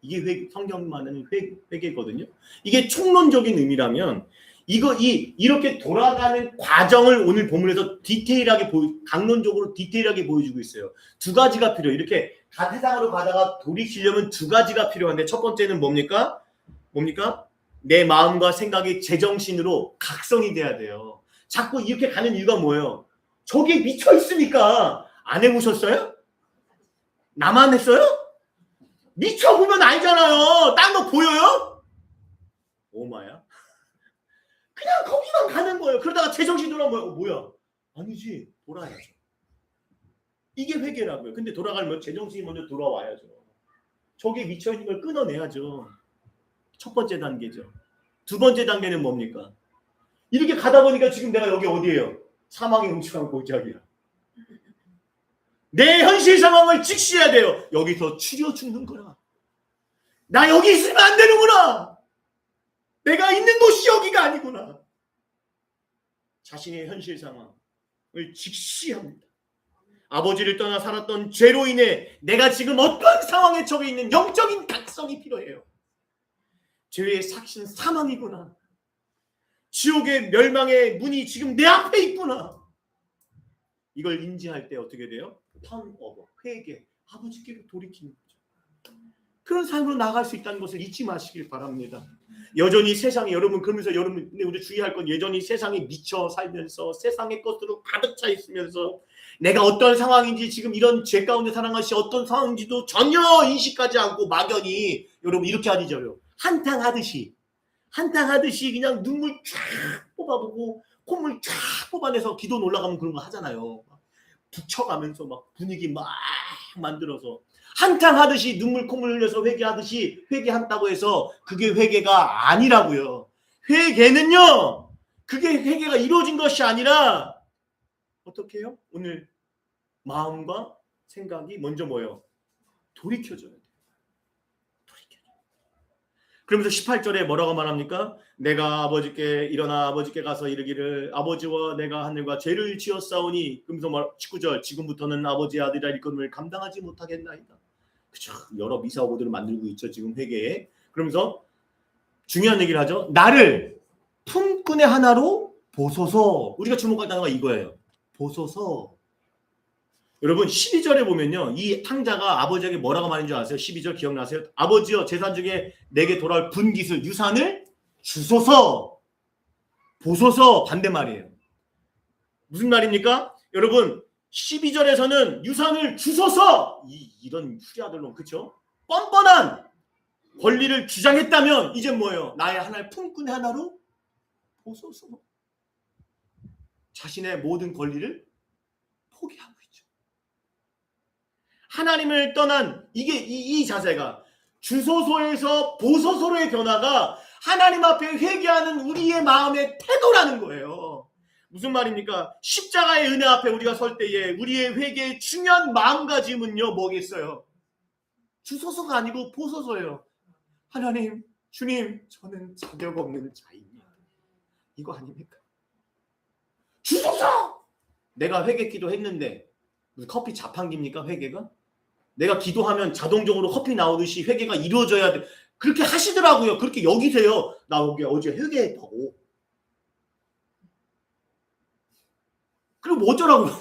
이게 성경만은 회개거든요. 이게 총론적인 의미라면 이렇게 돌아가는 과정을 오늘 본문에서 강론적으로 디테일하게 보여주고 있어요. 두 가지가 필요해요. 이렇게 세상으로 가다가 돌이키려면 두 가지가 필요한데 첫 번째는 뭡니까? 내 마음과 생각이 제정신으로 각성이 돼야 돼요. 자꾸 이렇게 가는 이유가 뭐예요? 저게 미쳐 있으니까. 안 해보셨어요? 나만 했어요? 미쳐보면 알잖아요. 딴 거 보여요? 오마야? 그냥 거기만 가는 거예요. 그러다가 제정신 돌아오면 뭐야? 아니지. 돌아야죠. 이게 회개라고요. 근데 돌아가려면 제정신이 먼저 돌아와야죠. 저게 미쳐있는 걸 끊어내야죠. 첫 번째 단계죠. 두 번째 단계는 뭡니까? 이렇게 가다 보니까 지금 내가 여기 어디예요? 사망의 음침한 골짜기야. 내 현실 상황을 직시해야 돼요. 여기서 추려 죽는 거라. 나 여기 있으면 안 되는구나. 내가 있는 곳이 여기가 아니구나. 자신의 현실 상황을 직시합니다. 아버지를 떠나 살았던 죄로 인해 내가 지금 어떤 상황에 처해 있는 영적인 각성이 필요해요. 죄의 삭신 사망이구나. 지옥의 멸망의 문이 지금 내 앞에 있구나. 이걸 인지할 때 어떻게 돼요? 턴오버, 회개, 아버지께로 돌이키는 거죠. 그런 삶으로 나아갈 수 있다는 것을 잊지 마시길 바랍니다. 여전히 세상에 여러분 그러면서 여러분 우리 주의할 건 여전히 세상에 미쳐 살면서 세상의 것으로 가득 차 있으면서 내가 어떤 상황인지 지금 이런 죄 가운데 사는 것이 어떤 상황인지도 전혀 인식하지 않고 막연히 여러분 이렇게 하죠. 한탕하듯이 그냥 눈물 쫙 뽑아보고 콧물 쫙 뽑아내서 기도 올라가면 그런 거 하잖아요. 붙여가면서 막 분위기 막 만들어서 한탕하듯이 눈물 콧물 흘려서 회개하듯이 회개한다고 해서 그게 회개가 아니라고요. 회개는요, 그게 회개가 이루어진 것이 아니라 어떻게 해요? 오늘 마음과 생각이 먼저 뭐예요? 돌이켜줘야 돼요. 그러면서 18절에 뭐라고 말합니까? 내가 아버지께 일어나 아버지께 가서 이르기를 아버지와 내가 하늘과 죄를 지었사오니, 그러면서 19절 지금부터는 아버지의 아들이라 일꾼을 감당하지 못하겠나이다. 그죠? 여러 미사오고들을 만들고 있죠 지금 회개에. 그러면서 중요한 얘기를 하죠. 나를 품꾼의 하나로 보소서. 우리가 주목할 단어가 이거예요. 보소서. 여러분 12절에 보면요, 이 탕자가 아버지에게 뭐라고 말인 줄 아세요? 12절 기억나세요? 아버지여 재산 중에 내게 돌아올 분깃을 유산을 주소서. 보소서 반대말이에요. 무슨 말입니까? 여러분 12절에서는 유산을 주소서, 이런 후리아들놈, 그쵸? 뻔뻔한 권리를 주장했다면 이제 뭐예요? 나의 하나의 품꾼의 하나로 보소서. 자신의 모든 권리를 포기하고 있죠. 하나님을 떠난 이 자세가, 주소서에서 보소서로의 변화가 하나님 앞에 회개하는 우리의 마음의 태도라는 거예요. 무슨 말입니까? 십자가의 은혜 앞에 우리가 설 때에 우리의 회개의 중요한 마음가짐은요, 뭐겠어요? 주소서가 아니고 보소서예요. 하나님, 주님, 저는 자격 없는 자입니다. 이거 아닙니까? 주소서! 내가 회개 기도했는데 무슨 커피 자판기입니까, 회개가? 내가 기도하면 자동적으로 커피 나오듯이 회개가 이루어져야 돼. 그렇게 하시더라고요. 그렇게 여기세요. 나 어제 회개했다고. 그리고 뭐 어쩌라고요?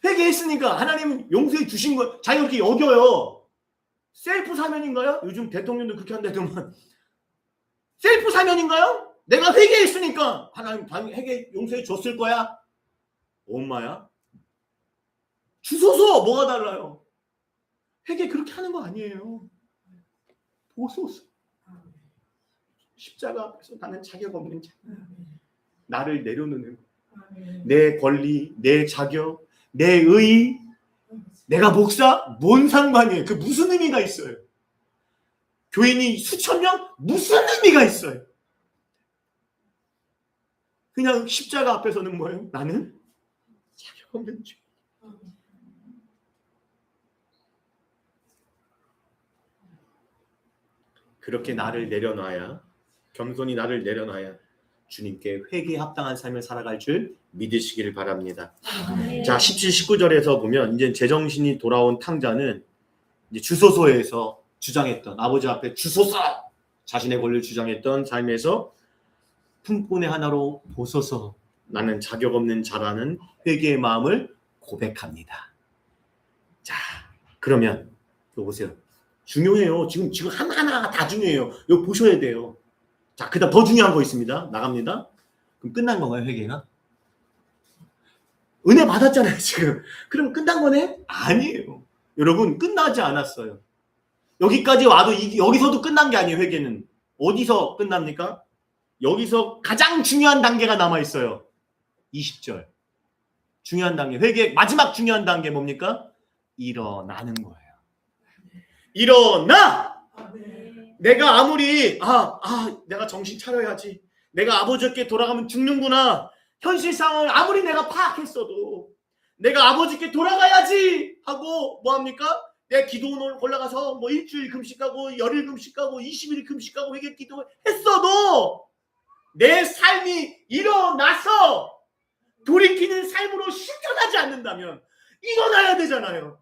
회개했으니까 하나님 용서해 주신 거 자기가 그렇게 여겨요. 셀프 사면인가요? 요즘 대통령도 그렇게 한다더만. 셀프 사면인가요? 내가 회개했으니까 하나님 회개 용서해 줬을 거야. 엄마야? 주소서 뭐가 달라요? 회개 그렇게 하는 거 아니에요. 보소서. 십자가 앞에서 나는 자격 없는 자. 나를 내려놓는 거. 내 권리, 내 자격, 내 의, 내가 목사? 뭔 상관이에요? 그 무슨 의미가 있어요? 교인이 수천 명? 무슨 의미가 있어요? 그냥 십자가 앞에서는 뭐예요? 나는 자격 없는 죄. 그렇게 나를 내려놔야, 겸손히 나를 내려놔야 주님께 회개에 합당한 삶을 살아갈 줄 믿으시기를 바랍니다. 자, 17, 19절에서 보면 이제 제정신이 돌아온 탕자는 이제 주소서에서 주장했던, 아버지 앞에 주소서, 자신의 권리를 주장했던 삶에서 품꾼의 하나로 보소서, 나는 자격 없는 자라는 회개의 마음을 고백합니다. 자, 그러면 이거 보세요. 중요해요. 지금 하나하나가 다 중요해요. 이거 보셔야 돼요. 자, 그다음 더 중요한 거 있습니다. 나갑니다. 그럼 끝난 건가요, 회개가? 은혜 받았잖아요, 지금. 그럼 끝난 거네? 아니에요. 여러분, 끝나지 않았어요. 여기까지 와도 여기서도 끝난 게 아니에요, 회개는. 어디서 끝납니까? 여기서 가장 중요한 단계가 남아 있어요. 20절. 중요한 단계. 회개 마지막 중요한 단계 뭡니까? 일어나는 거예요. 일어나! 내가 아무리 내가 정신 차려야지, 내가 아버지께 돌아가면 죽는구나, 현실 상황을 아무리 내가 파악했어도 내가 아버지께 돌아가야지 하고 뭐합니까? 내 기도원 올라가서 뭐 일주일 금식하고 열일 금식하고 20일 금식하고 회개 기도 했어도 내 삶이 일어나서 돌이키는 삶으로 실천하지 않는다면 일어나야 되잖아요.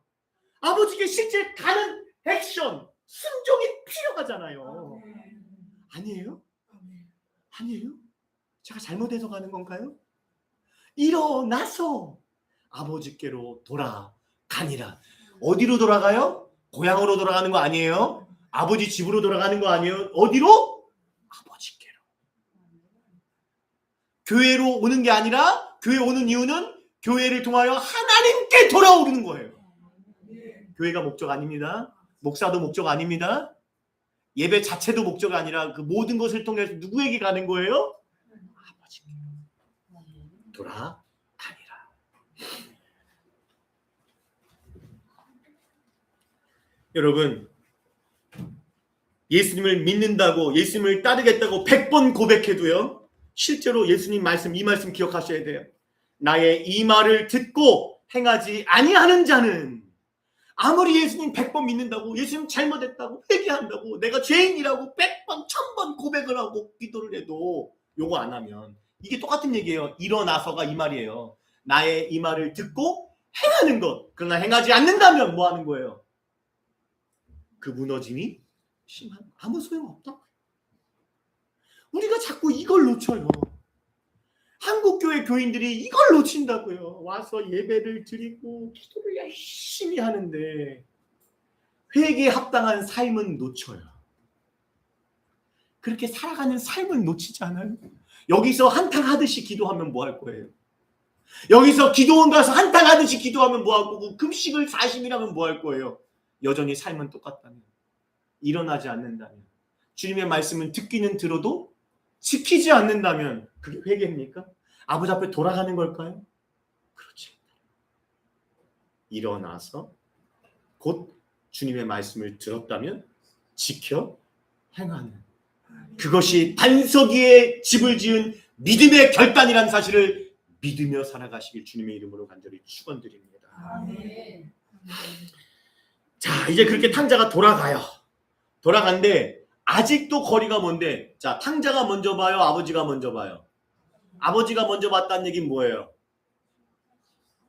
아버지께 실제 가는 액션, 순종이 필요하잖아요. 아니에요? 아니에요? 제가 잘못해서 가는 건가요? 일어나서 아버지께로 돌아가니라. 어디로 돌아가요? 고향으로 돌아가는 거 아니에요? 아버지 집으로 돌아가는 거 아니에요? 어디로? 아버지께로. 교회로 오는 게 아니라 교회 오는 이유는 교회를 통하여 하나님께 돌아오는 거예요. 교회가 목적 아닙니다. 목사도 목적 아닙니다. 예배 자체도 목적이 아니라 그 모든 것을 통해서 누구에게 가는 거예요? 아버지께 돌아가니라. 여러분, 예수님을 믿는다고, 예수님을 따르겠다고 100번 고백해도요, 실제로 예수님 말씀, 이 말씀 기억하셔야 돼요. 나의 이 말을 듣고 행하지 아니하는 자는, 아무리 예수님 100번 믿는다고, 예수님 잘못했다고, 회개한다고, 내가 죄인이라고 100번, 1000번 고백을 하고 기도를 해도 요거 안 하면, 이게 똑같은 얘기예요. 일어나서가 이 말이에요. 나의 이 말을 듣고 행하는 것. 그러나 행하지 않는다면 뭐 하는 거예요? 그 무너짐이 심한, 아무 소용없다. 우리가 자꾸 이걸 놓쳐요. 한국교회 교인들이 이걸 놓친다고요. 와서 예배를 드리고 기도를 열심히 하는데 회개에 합당한 삶은 놓쳐요. 그렇게 살아가는 삶을 놓치지 않아요? 여기서 한탕하듯이 기도하면 뭐 할 거예요? 여기서 기도원 가서 한탕하듯이 기도하면 뭐 할 거고, 금식을 40일 하면 뭐 할 거예요? 여전히 삶은 똑같다면, 일어나지 않는다면, 주님의 말씀을 듣기는 들어도 지키지 않는다면 그게 회개입니까? 아버지 앞에 돌아가는 걸까요? 그렇지 않다. 일어나서 곧 주님의 말씀을 들었다면 지켜 행하는, 그것이 반석 위에 집을 지은 믿음의 결단이라는 사실을 믿으며 살아가시길 주님의 이름으로 간절히 축원드립니다. 아멘. 자, 이제 그렇게 탕자가 돌아가요. 돌아간데 아직도 거리가 먼데, 자, 탕자가 먼저 봐요, 아버지가 먼저 봐요? 아버지가 먼저 봤다는 얘기는 뭐예요?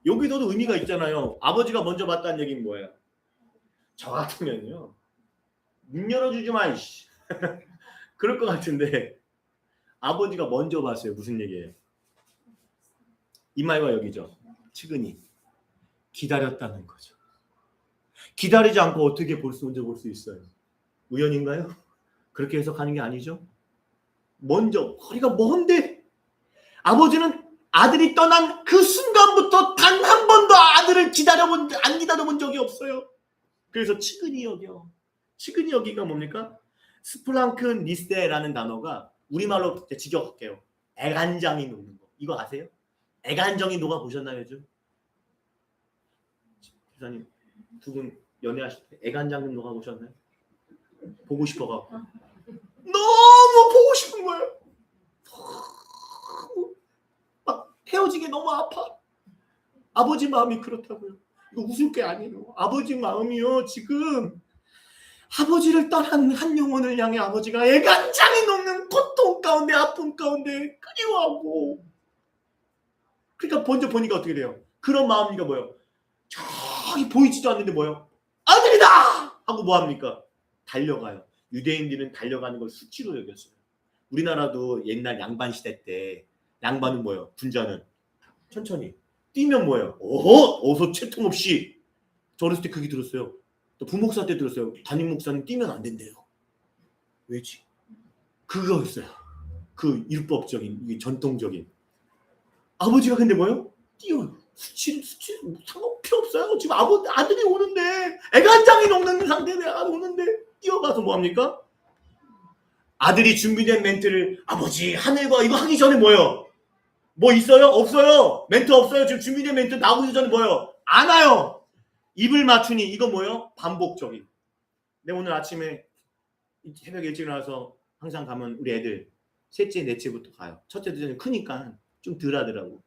여기서도 의미가 있잖아요. 아버지가 먼저 봤다는 얘기는 뭐예요? 저 같으면요, 문 열어주지 마 이씨. 그럴 것 같은데 아버지가 먼저 봤어요. 무슨 얘기예요? 이마이와 여기죠. 측은히 기다렸다는 거죠. 기다리지 않고 어떻게 먼저 볼 수 있어요? 우연인가요? 그렇게 해석하는 게 아니죠. 먼저, 거리가 먼데 아버지는 아들이 떠난 그 순간부터 단 한 번도 아들을 안 기다려본 적이 없어요. 그래서 측은히 여겨. 측은히 여기가 뭡니까? 스플랑크 니스테라는 단어가 우리말로 직역할게요. 애간장이 녹는 거. 이거 아세요? 애간장이 녹아 보셨나요, 요즘? 기사님, 두 분 연애하실 때 애간장 좀 녹아 보셨나요? 보고 싶어갖고. 너무 보고 싶은 거예요. 막 헤어지기 너무 아파. 아버지 마음이 그렇다고요. 이거 웃을 게 아니에요. 아버지 마음이요, 지금 아버지를 떠난 한 영혼을 향해 아버지가 애간장이 녹는 고통 가운데, 아픔 가운데 그리워하고. 그러니까 먼저 보니까 어떻게 돼요? 그런 마음이가 뭐예요? 저기 보이지도 않는데 뭐예요? 아들이다! 하고 뭐합니까? 달려가요. 유대인들은 달려가는 걸 수치로 여겼어요. 우리나라도 옛날 양반 시대 때 양반은 뭐예요? 군자는 천천히 뛰면 뭐예요? 어서 채통 없이. 저 어렸을 때 그게 들었어요. 또 부목사 때 들었어요. 담임 목사는 뛰면 안 된대요. 왜지? 그거였어요. 그 율법적인, 전통적인. 아버지가 근데 뭐예요? 뛰어요. 수치 상관 필요 없어요. 지금 아들이 오는데, 애간장이 녹는 상태에 아들 오는데 뛰어가서 뭐합니까? 아들이 준비된 멘트를, 아버지 하늘과 이거 하기 전에 뭐예요? 뭐 있어요? 없어요. 멘트 없어요. 지금 준비된 멘트 나오기 전에 뭐예요? 안 와요. 입을 맞추니 이거 뭐예요? 반복적인. 내가 오늘 아침에 새벽 일찍 일어나서 항상 가면 우리 애들 셋째 넷째부터 가요. 첫째 둘째는 크니까 좀 덜 하더라고.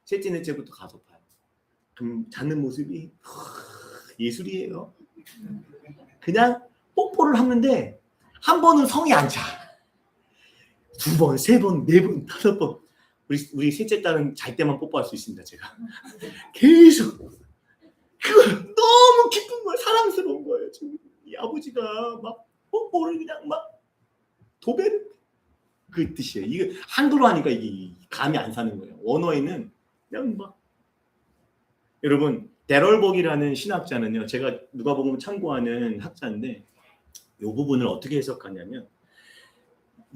셋째 넷째부터 가서 봐요. 그럼 자는 모습이 예술이에요. 그냥 뽀뽀를 하는데 한 번은 성이 안 차. 두 번, 세 번, 네 번, 다섯 번. 우리 셋째 딸은 잘 때만 뽀뽀할 수 있습니다. 제가 계속 그거 너무 기쁜 거예요. 사랑스러운 거예요. 지금 이 아버지가 막 뽀뽀를 그냥 막 도배를. 그 뜻이에요. 이게 한글로 하니까 이게 감이 안 사는 거예요. 원어에는 그냥 막 여러분 데럴복이라는 신학자는요. 제가 누가복음 참고하는 학자인데 이 부분을 어떻게 해석하냐면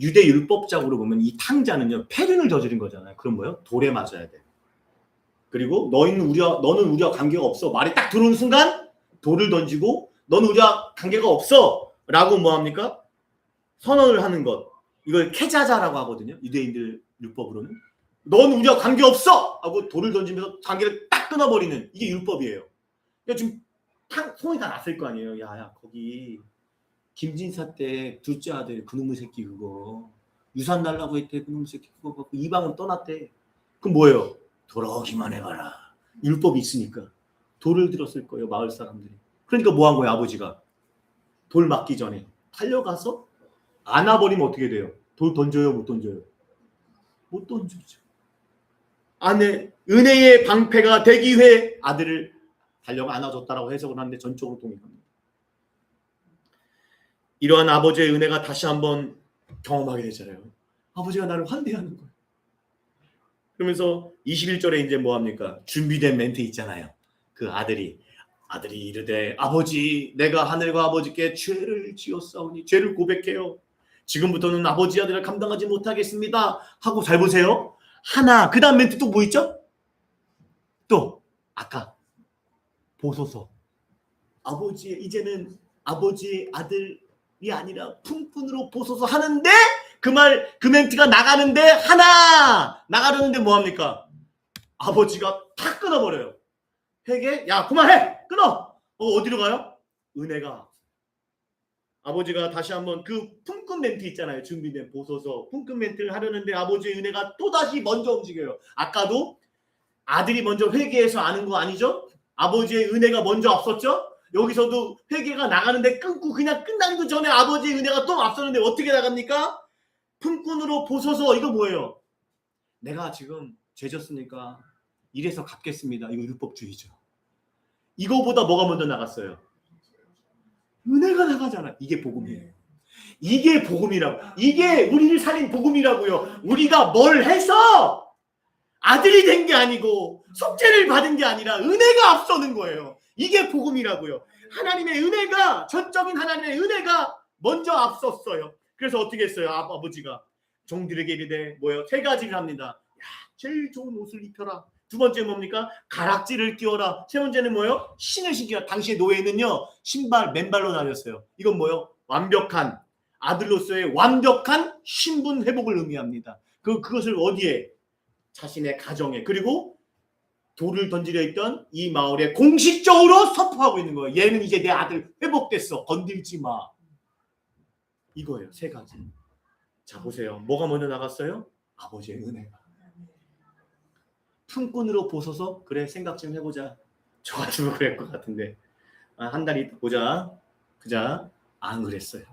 유대 율법적으로 보면 이 탕자는요 패륜을 저지른 거잖아요. 그럼 뭐요? 돌에 맞아야 돼. 그리고 너는 우리와 관계가 없어. 말이 딱 들어오는 순간 돌을 던지고 너는 우리와 관계가 없어. 라고 뭐합니까? 선언을 하는 것. 이걸 케자자라고 하거든요. 유대인들 율법으로는. 넌 우리와 관계없어! 하고 돌을 던지면서 관계를 딱 끊어버리는 이게 율법이에요. 그러니까 지금 소문이 다 났을 거 아니에요. 야야 거기 김진사 때 둘째 아들 그놈의 새끼 그거 유산 달라고 했대. 그놈의 새끼 그거 갖고 이방으로 떠났대. 그럼 뭐예요? 돌아오기만 해봐라. 율법이 있으니까 돌을 들었을 거예요. 마을 사람들이. 그러니까 뭐 한 거예요? 아버지가 돌 맞기 전에 달려가서 안아버리면 어떻게 돼요? 돌 던져요? 못 던져요? 못 던져죠. 아내 은혜의 방패가 되기 위해 아들을 달려가 안아줬다라고 해석을 하는데 전적으로 동의합니다. 이러한 아버지의 은혜가 다시 한번 경험하게 되잖아요. 아버지가 나를 환대하는 거예요. 그러면서 21절에 이제 뭐합니까? 준비된 멘트 있잖아요. 그 아들이 이르되 아버지 내가 하늘과 아버지께 죄를 지었사오니 죄를 고백해요. 지금부터는 아버지 아들을 감당하지 못하겠습니다. 하고 잘 보세요. 하나 그 다음 멘트 또 뭐 있죠? 또 아까 보소서 아버지의 이제는 아버지의 아들이 아니라 품꾼으로 보소서 하는데 그 멘트가 나가는데 하나 나가려는데 뭐합니까? 아버지가 탁 끊어버려요. 회개 야 그만해 끊어. 어디로 가요? 은혜가 아버지가 다시 한번 그 품꾼 멘트 있잖아요. 준비된 보소서 품꾼 멘트를 하려는데 아버지의 은혜가 또다시 먼저 움직여요. 아까도 아들이 먼저 회개해서 아는 거 아니죠? 아버지의 은혜가 먼저 앞섰죠? 여기서도 회개가 나가는데 끊고 그냥 끝나기도 전에 아버지의 은혜가 또 앞섰는데 어떻게 나갑니까? 품꾼으로 보소서. 이거 뭐예요? 내가 지금 죄졌으니까 이래서 갚겠습니다. 이거 율법주의죠. 이거보다 뭐가 먼저 나갔어요? 은혜가 나가잖아. 이게 복음이에요. 이게 복음이라고. 이게 우리를 살린 복음이라고요. 우리가 뭘 해서 아들이 된 게 아니고 속죄를 받은 게 아니라 은혜가 앞서는 거예요. 이게 복음이라고요. 하나님의 은혜가 전적인 하나님의 은혜가 먼저 앞섰어요. 그래서 어떻게 했어요? 아버지가 종들에게 이르되 뭐예요? 세 가지를 합니다. 야, 제일 좋은 옷을 입혀라. 두 번째 뭡니까? 가락지를 띄워라. 세 번째는 뭐예요? 신을 신기라. 당시의 노예는요 신발 맨발로 다녔어요. 이건 뭐예요? 완벽한 아들로서의 완벽한 신분 회복을 의미합니다. 그것을 어디에? 자신의 가정에 그리고 돌을 던지려 했던 이 마을에 공식적으로 선포하고 있는 거예요. 얘는 이제 내 아들 회복됐어. 건들지 마. 이거예요. 세 가지. 자 보세요. 뭐가 먼저 나갔어요? 아버지의 은혜가. 품꾼으로 보소서. 그래 생각 좀 해보자. 저 같으면 그럴 것 같은데 한 달 있다 보자. 그자 안 그랬어요.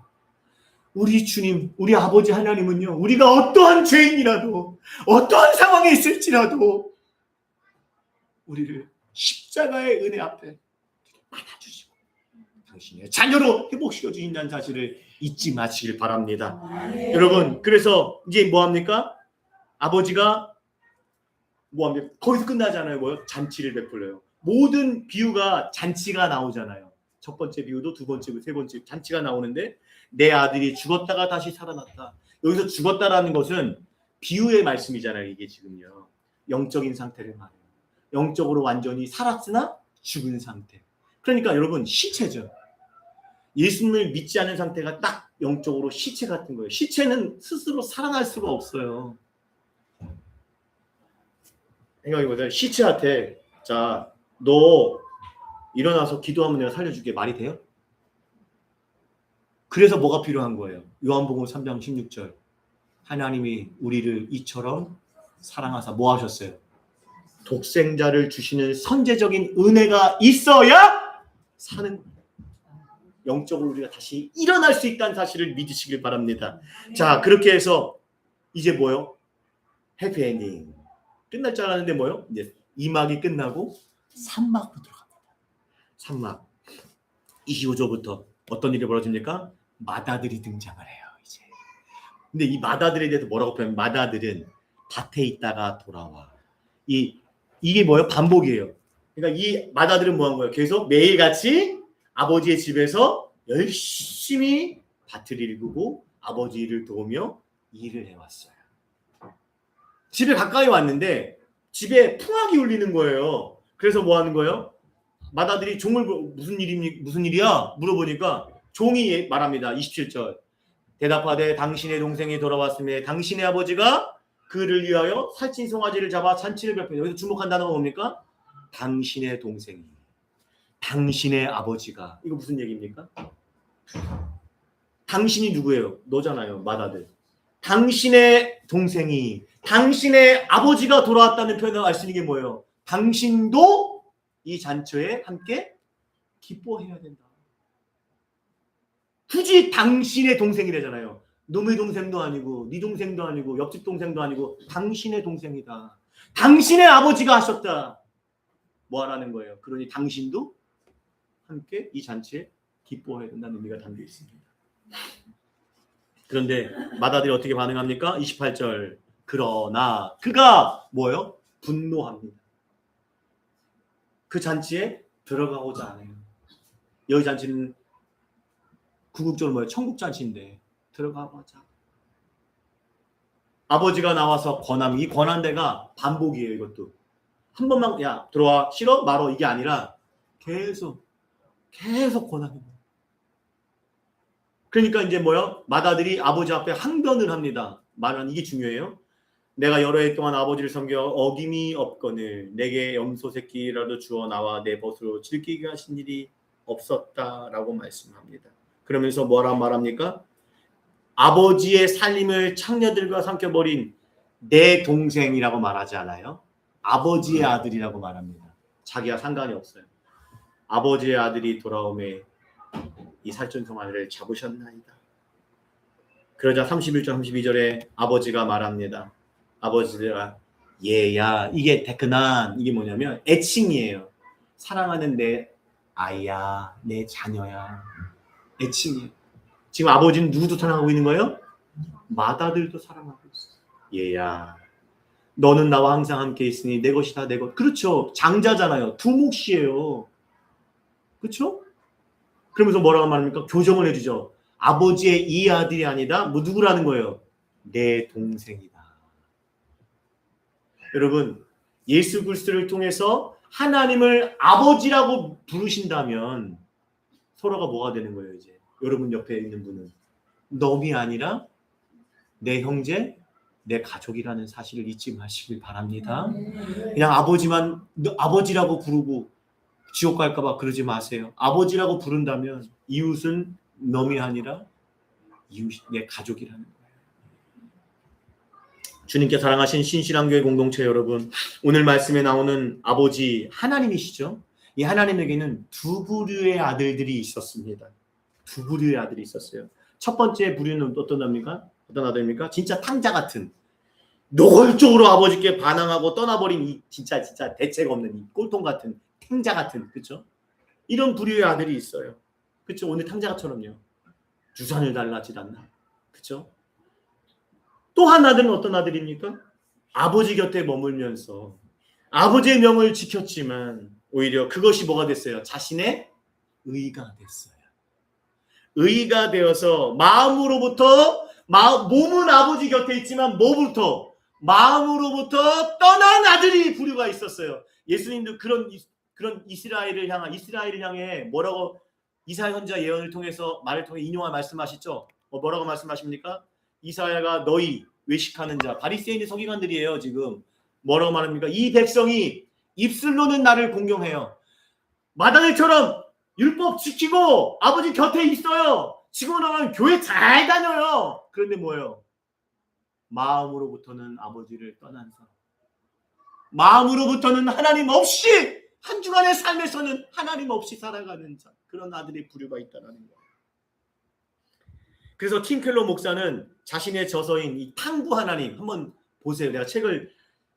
우리 주님, 우리 아버지 하나님은요, 우리가 어떠한 죄인이라도 어떠한 상황에 있을지라도 우리를 십자가의 은혜 앞에 안아주시고 당신의 자녀로 회복시켜 주신다는 사실을 잊지 마시길 바랍니다. 여러분, 그래서 이제 뭐합니까? 아버지가 뭐합니까? 거기서 끝나잖아요. 뭐요? 잔치를 베풀어요. 모든 비유가 잔치가 나오잖아요. 첫 번째 비유도 두 번째, 세 번째 잔치가 나오는데 내 아들이 죽었다가 다시 살아났다. 여기서 죽었다라는 것은 비유의 말씀이잖아요. 이게 지금요. 영적인 상태를 말해요. 영적으로 완전히 살았으나 죽은 상태. 그러니까 여러분 시체죠. 예수님을 믿지 않은 상태가 딱 영적으로 시체 같은 거예요. 시체는 스스로 살아날 수가 없어요. 생각해보세요. 시체한테 자, 너 일어나서 기도하면 내가 살려줄게. 말이 돼요? 그래서 뭐가 필요한 거예요? 요한복음 3장 16절. 하나님이 우리를 이처럼 사랑하사 뭐 하셨어요? 독생자를 주시는 선제적인 은혜가 있어야 사는 영적으로 우리가 다시 일어날 수 있다는 사실을 믿으시길 바랍니다. 자, 그렇게 해서 이제 뭐요? 해피엔딩. 끝날 줄 알았는데 뭐요? 이제 2막이 끝나고 3막으로 들어갑니다. 3막 25절부터 어떤 일이 벌어집니까? 맏아들이 등장을 해요. 이제 근데 이 마다들에 대해서 뭐라고 표현하면 마다들은 밭에 있다가 돌아와. 이게 뭐예요? 반복이에요. 그러니까 이 마다들은 뭐 한 거예요? 계속 매일같이 아버지의 집에서 열심히 밭을 일구고 아버지 일을 도우며 일을 해왔어요. 집에 가까이 왔는데 집에 풍악이 울리는 거예요. 그래서 뭐 하는 거예요? 마다들이 종을 무슨 일이야? 물어보니까 종이 말합니다. 27절. 대답하되 당신의 동생이 돌아왔으며 당신의 아버지가 그를 위하여 살찐 송아지를 잡아 잔치를 베푸니. 여기서 주목한 단어가 뭡니까? 당신의 동생이, 당신의 아버지가. 이거 무슨 얘기입니까? 당신이 누구예요? 너잖아요. 마다들. 당신의 동생이, 당신의 아버지가 돌아왔다는 표현을 알 수 있는 게 뭐예요? 당신도 이 잔치에 함께 기뻐해야 된다. 굳이 당신의 동생이래잖아요. 놈의 동생도 아니고 네 동생도 아니고 옆집 동생도 아니고 당신의 동생이다. 당신의 아버지가 하셨다. 뭐 하라는 거예요? 그러니 당신도 함께 이 잔치에 기뻐해야 된다는 의미가 담겨 있습니다. 그런데 마다들이 어떻게 반응합니까? 28절. 그러나 그가 뭐예요? 분노합니다. 그 잔치에 들어가고자 않아요. 여기 잔치는 구국적으로 뭐예요? 천국잔치인데 들어가보자. 아버지가 나와서 권함. 이 권한대가 반복이에요. 이것도 한 번만 야 들어와 싫어 말어 이게 아니라 계속 권하는 거예요. 그러니까 이제 뭐요? 마다들이 아버지 앞에 항변을 합니다. 말은 이게 중요해요. 내가 여러 해 동안 아버지를 섬겨 어김이 없거늘 내게 염소 새끼라도 주어 나와 내 벗으로 질기게 하신 일이 없었다라고 말씀합니다. 그러면서 뭐라 말합니까? 아버지의 살림을 창녀들과 삼켜버린 내 동생이라고 말하지 않아요? 아버지의 아들이라고 말합니다. 자기와 상관이 없어요. 아버지의 아들이 돌아오매 이 살찐 송아지를 잡으셨나이다. 그러자 31절 32절에 아버지가 말합니다. 아버지가 얘야 이게 데크난 이게 뭐냐면 애칭이에요. 사랑하는 내 아이야 내 자녀야 애칭이에요. 지금 아버지는 누구도 사랑하고 있는 거예요? 마다들도 사랑하고 있어요. 얘야 너는 나와 항상 함께 있으니 내 것이다 내 것. 그렇죠. 장자잖아요. 두 몫이에요. 그렇죠? 그러면서 뭐라고 말합니까? 교정을 해주죠. 아버지의 이 아들이 아니다. 뭐 누구라는 거예요? 내 동생이다. 여러분 예수 그리스도를 통해서 하나님을 아버지라고 부르신다면 서로가 뭐가 되는 거예요? 이제 여러분 옆에 있는 분은 놈이 아니라 내 형제, 내 가족이라는 사실을 잊지 마시길 바랍니다. 그냥 아버지만 아버지라고 부르고 지옥 갈까봐 그러지 마세요. 아버지라고 부른다면 이웃은 놈이 아니라 이웃 내 가족이라는 거예요. 주님께 사랑하신 신실한교회 공동체 여러분, 오늘 말씀에 나오는 아버지 하나님이시죠. 이 하나님에게는 두 부류의 아들들이 있었습니다. 두 부류의 아들이 있었어요. 첫 번째 부류는 어떤 아들입니까? 진짜 탕자 같은 노골적으로 아버지께 반항하고 떠나버린 이 진짜 대책 없는 이 꼴통 같은 탕자 같은 그렇죠? 이런 부류의 아들이 있어요. 그렇죠? 오늘 탕자처럼요. 유산을 달라질 않나. 그렇죠? 또 한 아들은 어떤 아들입니까? 아버지 곁에 머물면서 아버지의 명을 지켰지만 오히려 그것이 뭐가 됐어요? 자신의 의가 됐어요. 의가 되어서 마음으로부터 몸은 아버지 곁에 있지만 뭐부터? 마음으로부터 떠난 아들이 부류가 있었어요. 예수님도 그런 이스라엘을 향해 뭐라고 이사야 선지자 예언을 통해서 말을 통해 인용한 말씀하시죠. 뭐라고 말씀하십니까? 이사야가 너희 외식하는 자 바리새인의 서기관들이에요. 지금 뭐라고 말합니까? 이 백성이 입술로는 나를 공경해요. 마다들처럼 율법 지키고 아버지 곁에 있어요. 지금은 교회 잘 다녀요. 그런데 뭐예요? 마음으로부터는 아버지를 떠난 사람. 마음으로부터는 하나님 없이 한 주간의 삶에서는 하나님 없이 살아가는 자. 그런 아들의 부류가 있다는 거예요. 그래서 팀켈러 목사는 자신의 저서인 이 탕구 하나님 한번 보세요. 내가 책을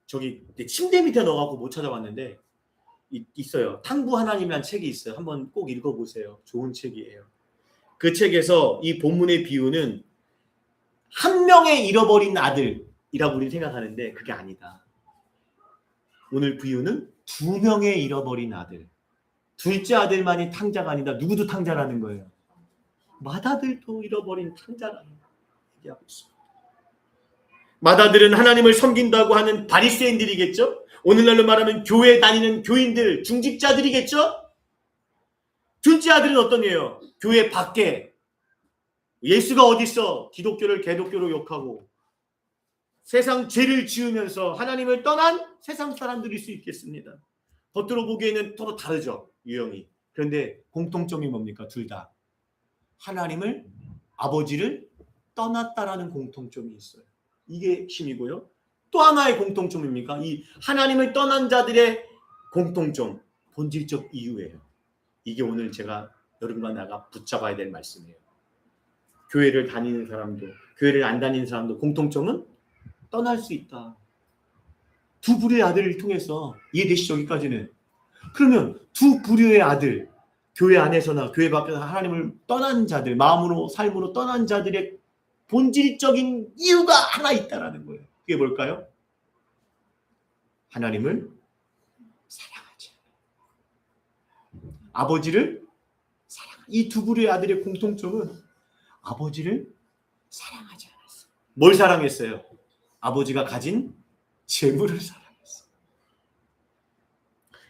저기 침대 밑에 넣어갖고 못 찾아봤는데 있어요. 탕구 하나님이라는 책이 있어요. 한번 꼭 읽어보세요. 좋은 책이에요. 그 책에서 이 본문의 비유는 한 명의 잃어버린 아들이라고 우리는 생각하는데 그게 아니다. 오늘 비유는 두 명의 잃어버린 아들. 둘째 아들만이 탕자가 아니다. 누구도 탕자라는 거예요. 맏아들도 잃어버린 탕자라는 얘기하고 있습니다. 맏아들은 하나님을 섬긴다고 하는 바리새인들이겠죠. 오늘날로 말하면 교회 다니는 교인들, 중직자들이겠죠. 둘째 아들은 어떤 예요? 교회 밖에 예수가 어디 있어? 기독교를 개독교로 욕하고 세상 죄를 지으면서 하나님을 떠난 세상 사람들일 수 있겠습니다. 겉으로 보기에는 서로 다르죠, 유형이. 그런데 공통점이 뭡니까? 둘 다 하나님을, 아버지를 떠났다라는 공통점이 있어요. 이게 핵심이고요. 또 하나의 공통점입니까? 이 하나님을 떠난 자들의 공통점, 본질적 이유예요. 이게 오늘 제가 여러분과 나가 붙잡아야 될 말씀이에요. 교회를 다니는 사람도, 교회를 안 다니는 사람도 공통점은 떠날 수 있다. 두 부류의 아들을 통해서 이해되시죠? 여기까지는. 그러면 두 부류의 아들, 교회 안에서나 교회 밖에서 하나님을 떠난 자들, 마음으로 삶으로 떠난 자들의 본질적인 이유가 하나 있다라는 거예요. 그게 뭘까요? 하나님을 사랑하지 않아요. 아버지를 사랑하지. 이 두 부류의 아들의 공통점은 아버지를 사랑하지 않았어요. 뭘 사랑했어요? 아버지가 가진 재물을 사랑했어요.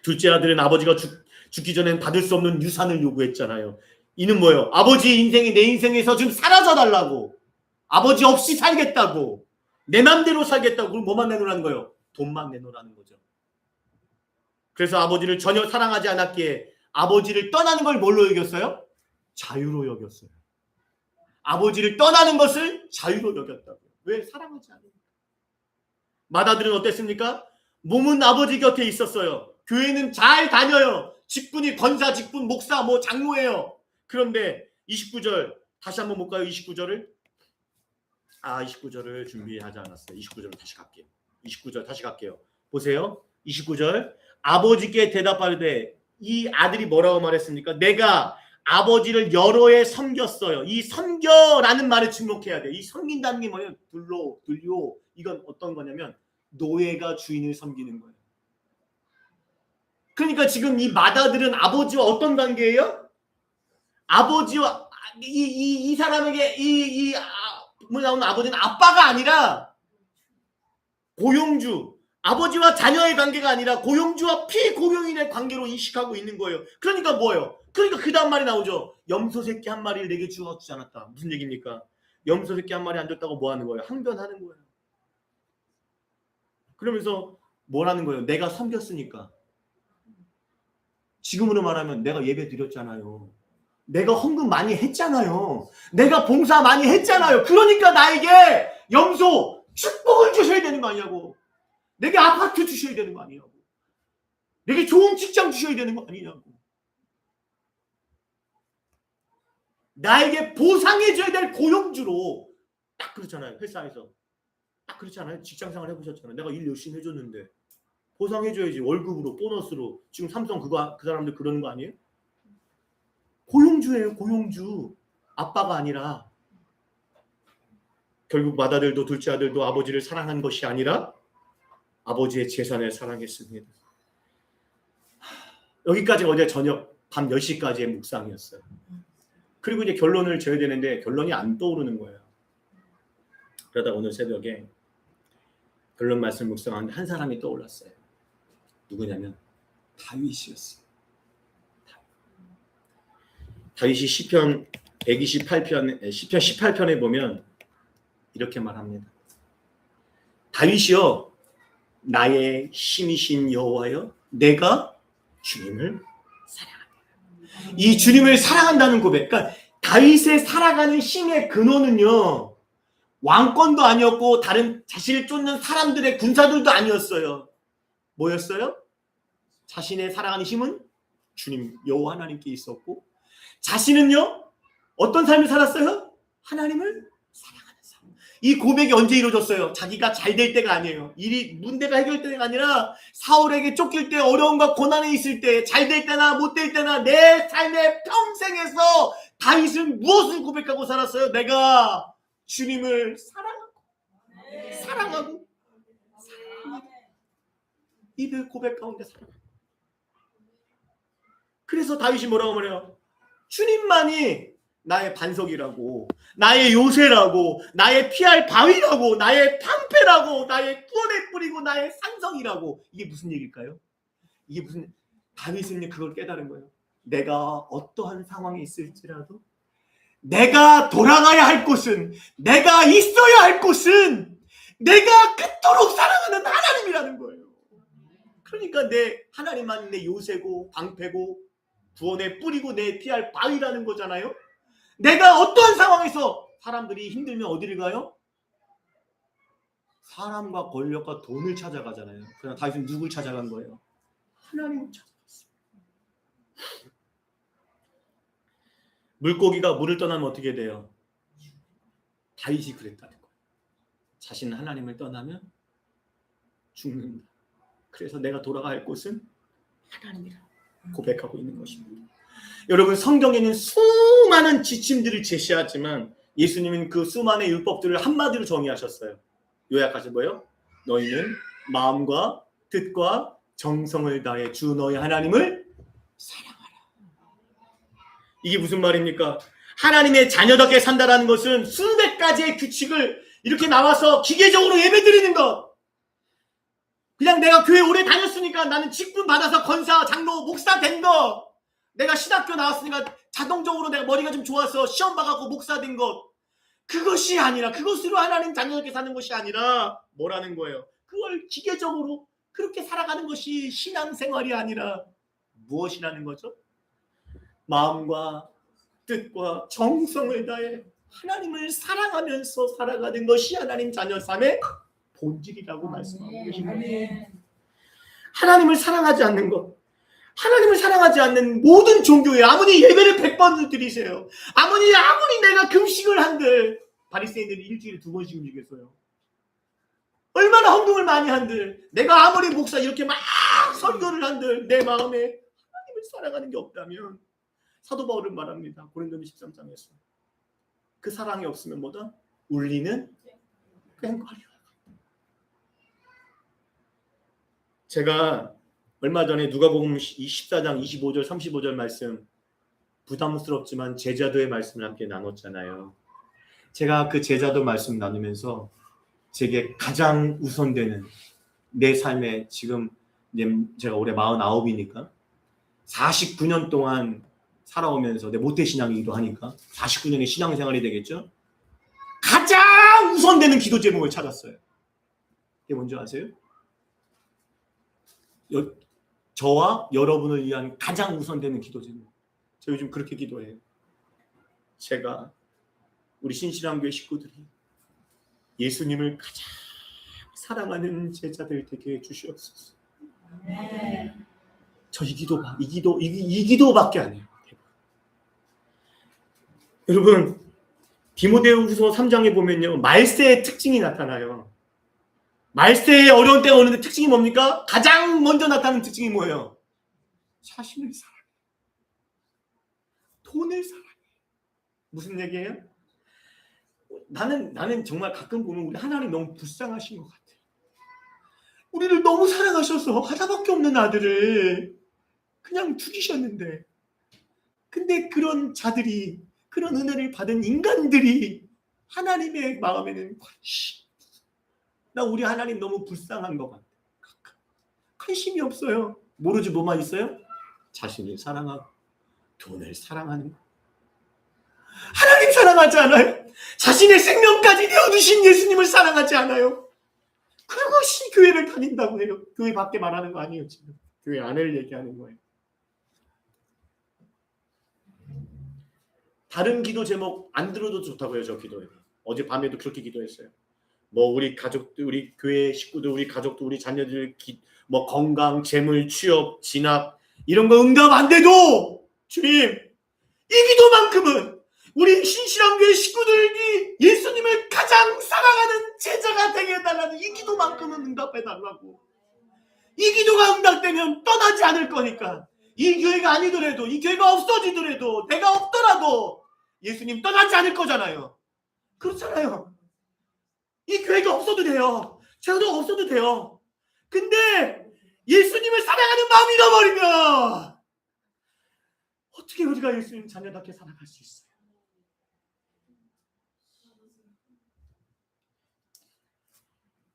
둘째 아들은 아버지가 죽기 전엔 받을 수 없는 유산을 요구했잖아요. 이는 뭐예요? 아버지 인생이 내 인생에서 좀 사라져 달라고. 아버지 없이 살겠다고. 내 맘대로 살겠다고. 그럼 뭐만 내놓으라는 거예요? 돈만 내놓으라는 거죠. 그래서 아버지를 전혀 사랑하지 않았기에 아버지를 떠나는 걸 뭘로 여겼어요? 자유로 여겼어요. 아버지를 떠나는 것을 자유로 여겼다고요. 왜? 사랑하지 않아요. 맏아들은 어땠습니까? 몸은 아버지 곁에 있었어요. 교회는 잘 다녀요. 직분이 권사, 직분, 목사, 장로예요. 그런데 29절 다시 한번 볼까요? 29절을 29절을 준비하지 않았어요. 29절을 다시 갈게요. 29절 다시 갈게요. 보세요. 29절 아버지께 대답하되 이 아들이 뭐라고 말했습니까? 내가 아버지를 여러 해 섬겼어요. 이 섬겨라는 말을 주목해야 돼요. 이 섬긴다는 게 뭐냐면 둘요. 이건 어떤 거냐면 노예가 주인을 섬기는 거예요. 그러니까 지금 이 맏아들은 아버지와 어떤 관계예요? 아버지와 이 사람에게 나오는 아버지는 아빠가 아니라 고용주, 아버지와 자녀의 관계가 아니라 고용주와 피고용인의 관계로 인식하고 있는 거예요. 그러니까 뭐예요? 그러니까 그 다음 말이 나오죠. 염소 새끼 한 마리를 내게 주지 않았다. 무슨 얘기입니까? 염소 새끼 한 마리 안 줬다고 뭐 하는 거예요? 항변하는 거예요. 그러면서 뭐라는 거예요? 내가 섬겼으니까. 지금으로 말하면 내가 예배 드렸잖아요. 내가 헌금 많이 했잖아요. 내가 봉사 많이 했잖아요. 그러니까 나에게 염소 축복을 주셔야 되는 거 아니냐고. 내게 아파트 주셔야 되는 거 아니냐고. 내게 좋은 직장 주셔야 되는 거 아니냐고. 나에게 보상해줘야 될 고용주로 딱 그렇잖아요. 회사에서 딱 그렇잖아요. 직장생활 해보셨잖아요. 내가 일 열심히 해줬는데 보상해줘야지. 월급으로, 보너스로. 지금 삼성 그 사람들 그러는 거 아니에요? 고용주예요. 고용주. 아빠가 아니라. 결국 맏아들도 둘째 아들도 아버지를 사랑한 것이 아니라 아버지의 재산을 사랑했습니다. 여기까지 어제 저녁 밤 10시까지의 묵상이었어요. 그리고 이제 결론을 지어야 되는데 결론이 안 떠오르는 거예요. 그러다 오늘 새벽에 결론 말씀 묵상하는데 한 사람이 떠올랐어요. 누구냐면 다윗이었어요. 다윗이 시편 128편, 시편 18편에 보면 이렇게 말합니다. 다윗이요, 나의 힘이신 여호와여, 내가 주님을 사랑합니다. 이 주님을 사랑한다는 고백. 그러니까 다윗의 살아가는 힘의 근원은요, 왕권도 아니었고 다른 자신을 쫓는 사람들의 군사들도 아니었어요. 뭐였어요? 자신의 살아가는 힘은 주님 여호와 하나님께 있었고, 자신은요 어떤 삶을 살았어요? 하나님을 사랑하는 삶. 이 고백이 언제 이루어졌어요? 자기가 잘 될 때가 아니에요. 일이 문제가 해결될 때가 아니라 사울에게 쫓길 때, 어려움과 고난에 있을 때, 잘 될 때나 못 될 때나 내 삶의 평생에서 다윗은 무엇을 고백하고 살았어요? 내가 주님을 사랑하고 입의 고백 가운데 사랑합니다. 그래서 다윗이 뭐라고 말해요? 주님만이 나의 반석이라고, 나의 요새라고, 나의 피할 바위라고, 나의 방패라고, 나의 구원의 뿌리고 나의 산성이라고. 이게 무슨 얘기일까요? 이게 무슨, 다윗은 그걸 깨달은 거예요. 내가 어떠한 상황에 있을지라도 내가 돌아가야 할 곳은, 내가 있어야 할 곳은 내가 그토록 사랑하는 하나님이라는 거예요. 그러니까 내 하나님만 내 요새고 방패고 구원의 뿌리고 내 피할 바위라는 거잖아요. 내가 어떠한 상황에서 사람들이 힘들면 어디를 가요? 사람과 권력과 돈을 찾아가잖아요. 그러나 다윗은 누굴 찾아간 거예요? 하나님을 찾아갔어요. 물고기가 물을 떠나면 어떻게 돼요? 다윗이 그랬다는 거예요. 자신은 하나님을 떠나면 죽는다. 그래서 내가 돌아가야 할 곳은 하나님이라 고백하고 있는 것입니다. 여러분, 성경에는 수많은 지침들을 제시하지만 예수님은 그 수많은 율법들을 한마디로 정의하셨어요. 요약하신 뭐예요? 너희는 마음과 뜻과 정성을 다해 주 너희 하나님을 사랑하라. 이게 무슨 말입니까? 하나님의 자녀답게 산다라는 것은 수백 가지의 규칙을 이렇게 나와서 기계적으로 예배드리는 것. 그냥 내가 교회 오래 다녔으니까 나는 직분 받아서 권사, 장로, 목사 된 거. 내가 신학교 나왔으니까 자동적으로 내가 머리가 좀 좋아서 시험 봐갖고 목사 된 것. 그것이 아니라, 그것으로 하나님 자녀답게 사는 것이 아니라 뭐라는 거예요? 그걸 기계적으로 그렇게 살아가는 것이 신앙생활이 아니라 무엇이라는 거죠? 마음과 뜻과 정성을 다해 하나님을 사랑하면서 살아가는 것이 하나님 자녀 삶의 본질이라고 말씀하고 계십니다. 하나님을 사랑하지 않는 것, 하나님을 사랑하지 않는 모든 종교에 아무리 예배를 100번 드리세요, 아무리 내가 금식을 한들, 바리새인들이 일주일에 2번씩 움직였어요. 얼마나 헌금을 많이 한들, 내가 아무리 목사 이렇게 막 설교를 한들 내 마음에 하나님을 사랑하는 게 없다면, 사도 바울은 말합니다. 고린도전 13장에서 그 사랑이 없으면 뭐다? 울리는 꽹과리라. 제가 얼마 전에 누가복음 14장 25절 35절 말씀, 부담스럽지만 제자도의 말씀을 함께 나눴잖아요. 제가 그 제자도 말씀 나누면서 제게 가장 우선되는 내 삶에, 지금 제가 올해 49이니까 49년 동안 살아오면서 내 모태신앙이기도 하니까 49년의 신앙생활이 되겠죠. 가장 우선되는 기도 제목을 찾았어요. 이게 뭔지 아세요? 저와 여러분을 위한 가장 우선되는 기도 제목. 제가 요즘 그렇게 기도해요. 제가 우리 신실한교회 식구들이 예수님을 가장 사랑하는 제자들 되게 해주시옵소서. 저 이 기도밖에 안 해요. 여러분, 디모데후서 3장에 보면요, 말세의 특징이 나타나요. 말세의 어려운 때가 오는데 특징이 뭡니까? 가장 먼저 나타나는 특징이 뭐예요? 자신을 사랑해. 돈을 사랑해. 무슨 얘기예요? 나는 정말 가끔 보면 우리 하나님 너무 불쌍하신 것 같아요. 우리를 너무 사랑하셔서 하나밖에 없는 아들을 그냥 죽이셨는데, 근데 그런 자들이, 그런 은혜를 받은 인간들이 하나님의 마음에는 나 우리 하나님 너무 불쌍한 것 같아. 관심이 없어요. 모르지 뭐만 있어요? 자신을 사랑하고 돈을 사랑하는 거. 하나님 사랑하지 않아요? 자신의 생명까지 내어주신 예수님을 사랑하지 않아요? 그것이 교회를 다닌다고 해요. 교회 밖에 말하는 거 아니에요. 지금 교회 안을 얘기하는 거예요. 다른 기도 제목 안 들어도 좋다고 해요. 저 기도에. 어제 밤에도 그렇게 기도했어요. 뭐 우리 가족들, 우리 교회 식구들, 우리 가족들, 우리 자녀들 뭐 건강, 재물, 취업, 진학 이런 거 응답 안 돼도 주님, 이 기도만큼은 우리 신실한교회 식구들이 예수님을 가장 사랑하는 제자가 되게 해달라는 이 기도만큼은 응답해달라고. 이 기도가 응답되면 떠나지 않을 거니까. 이 교회가 아니더라도, 이 교회가 없어지더라도, 내가 없더라도 예수님 떠나지 않을 거잖아요. 그렇잖아요. 이 교회가 없어도 돼요. 저도 없어도 돼요. 근데 예수님을 사랑하는 마음이 잃어버리면 어떻게 우리가 예수님 자녀답게 살아갈 수 있어요?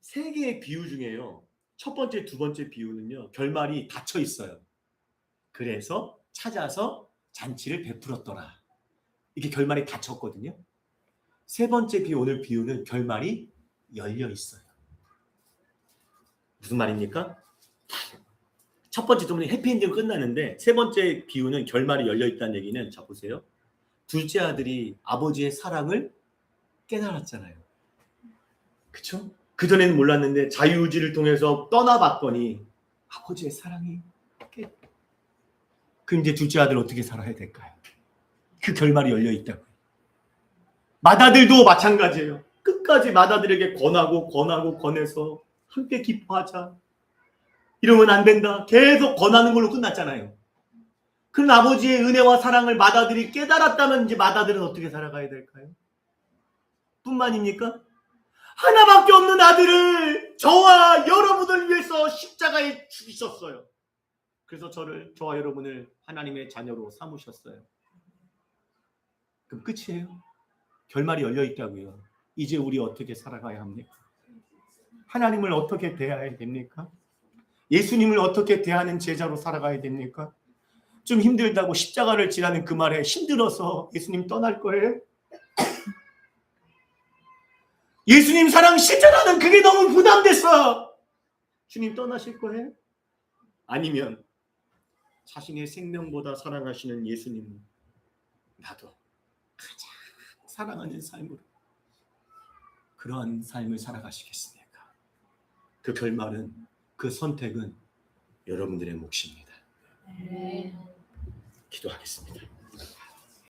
세 개의 비유 중에요. 첫 번째, 두 번째 비유는요. 결말이 닫혀 있어요. 그래서 찾아서 잔치를 베풀었더라. 이게 결말이 닫혔거든요. 세 번째 비유, 오늘 비유는 결말이 열려 있어요. 무슨 말입니까? 첫 번째 두 번이 해피엔딩으로 끝나는데 세 번째 비유는 결말이 열려 있다는 얘기는, 자 보세요. 둘째 아들이 아버지의 사랑을 깨달았잖아요. 그쵸? 그전에는 몰랐는데 자유의지를 통해서 떠나봤더니 아버지의 사랑이 그 이제 둘째 아들 어떻게 살아야 될까요? 그 결말이 열려 있다고요. 맏아들도 마찬가지예요. 끝까지 맏아들에게 권해서 함께 기뻐하자. 이러면 안 된다. 계속 권하는 걸로 끝났잖아요. 그럼 아버지의 은혜와 사랑을 맏아들이 깨달았다면 이제 맏아들은 어떻게 살아가야 될까요? 뿐만입니까? 하나밖에 없는 아들을 저와 여러분을 위해서 십자가에 죽이셨어요. 그래서 저와 여러분을 하나님의 자녀로 삼으셨어요. 그럼 끝이에요? 결말이 열려 있다고요. 이제 우리 어떻게 살아가야 합니까? 하나님을 어떻게 대해야 됩니까? 예수님을 어떻게 대하는 제자로 살아가야 됩니까? 좀 힘들다고 십자가를 지라는 그 말에 힘들어서 예수님 떠날 거예요? 예수님 사랑 실천하는 그게 너무 부담됐어. 주님 떠나실 거예요? 아니면 자신의 생명보다 사랑하시는 예수님, 나도 가장 사랑하는 삶으로 그러한 삶을 살아가시겠습니까? 그 결말은, 그 선택은 여러분들의 몫입니다. 기도하겠습니다.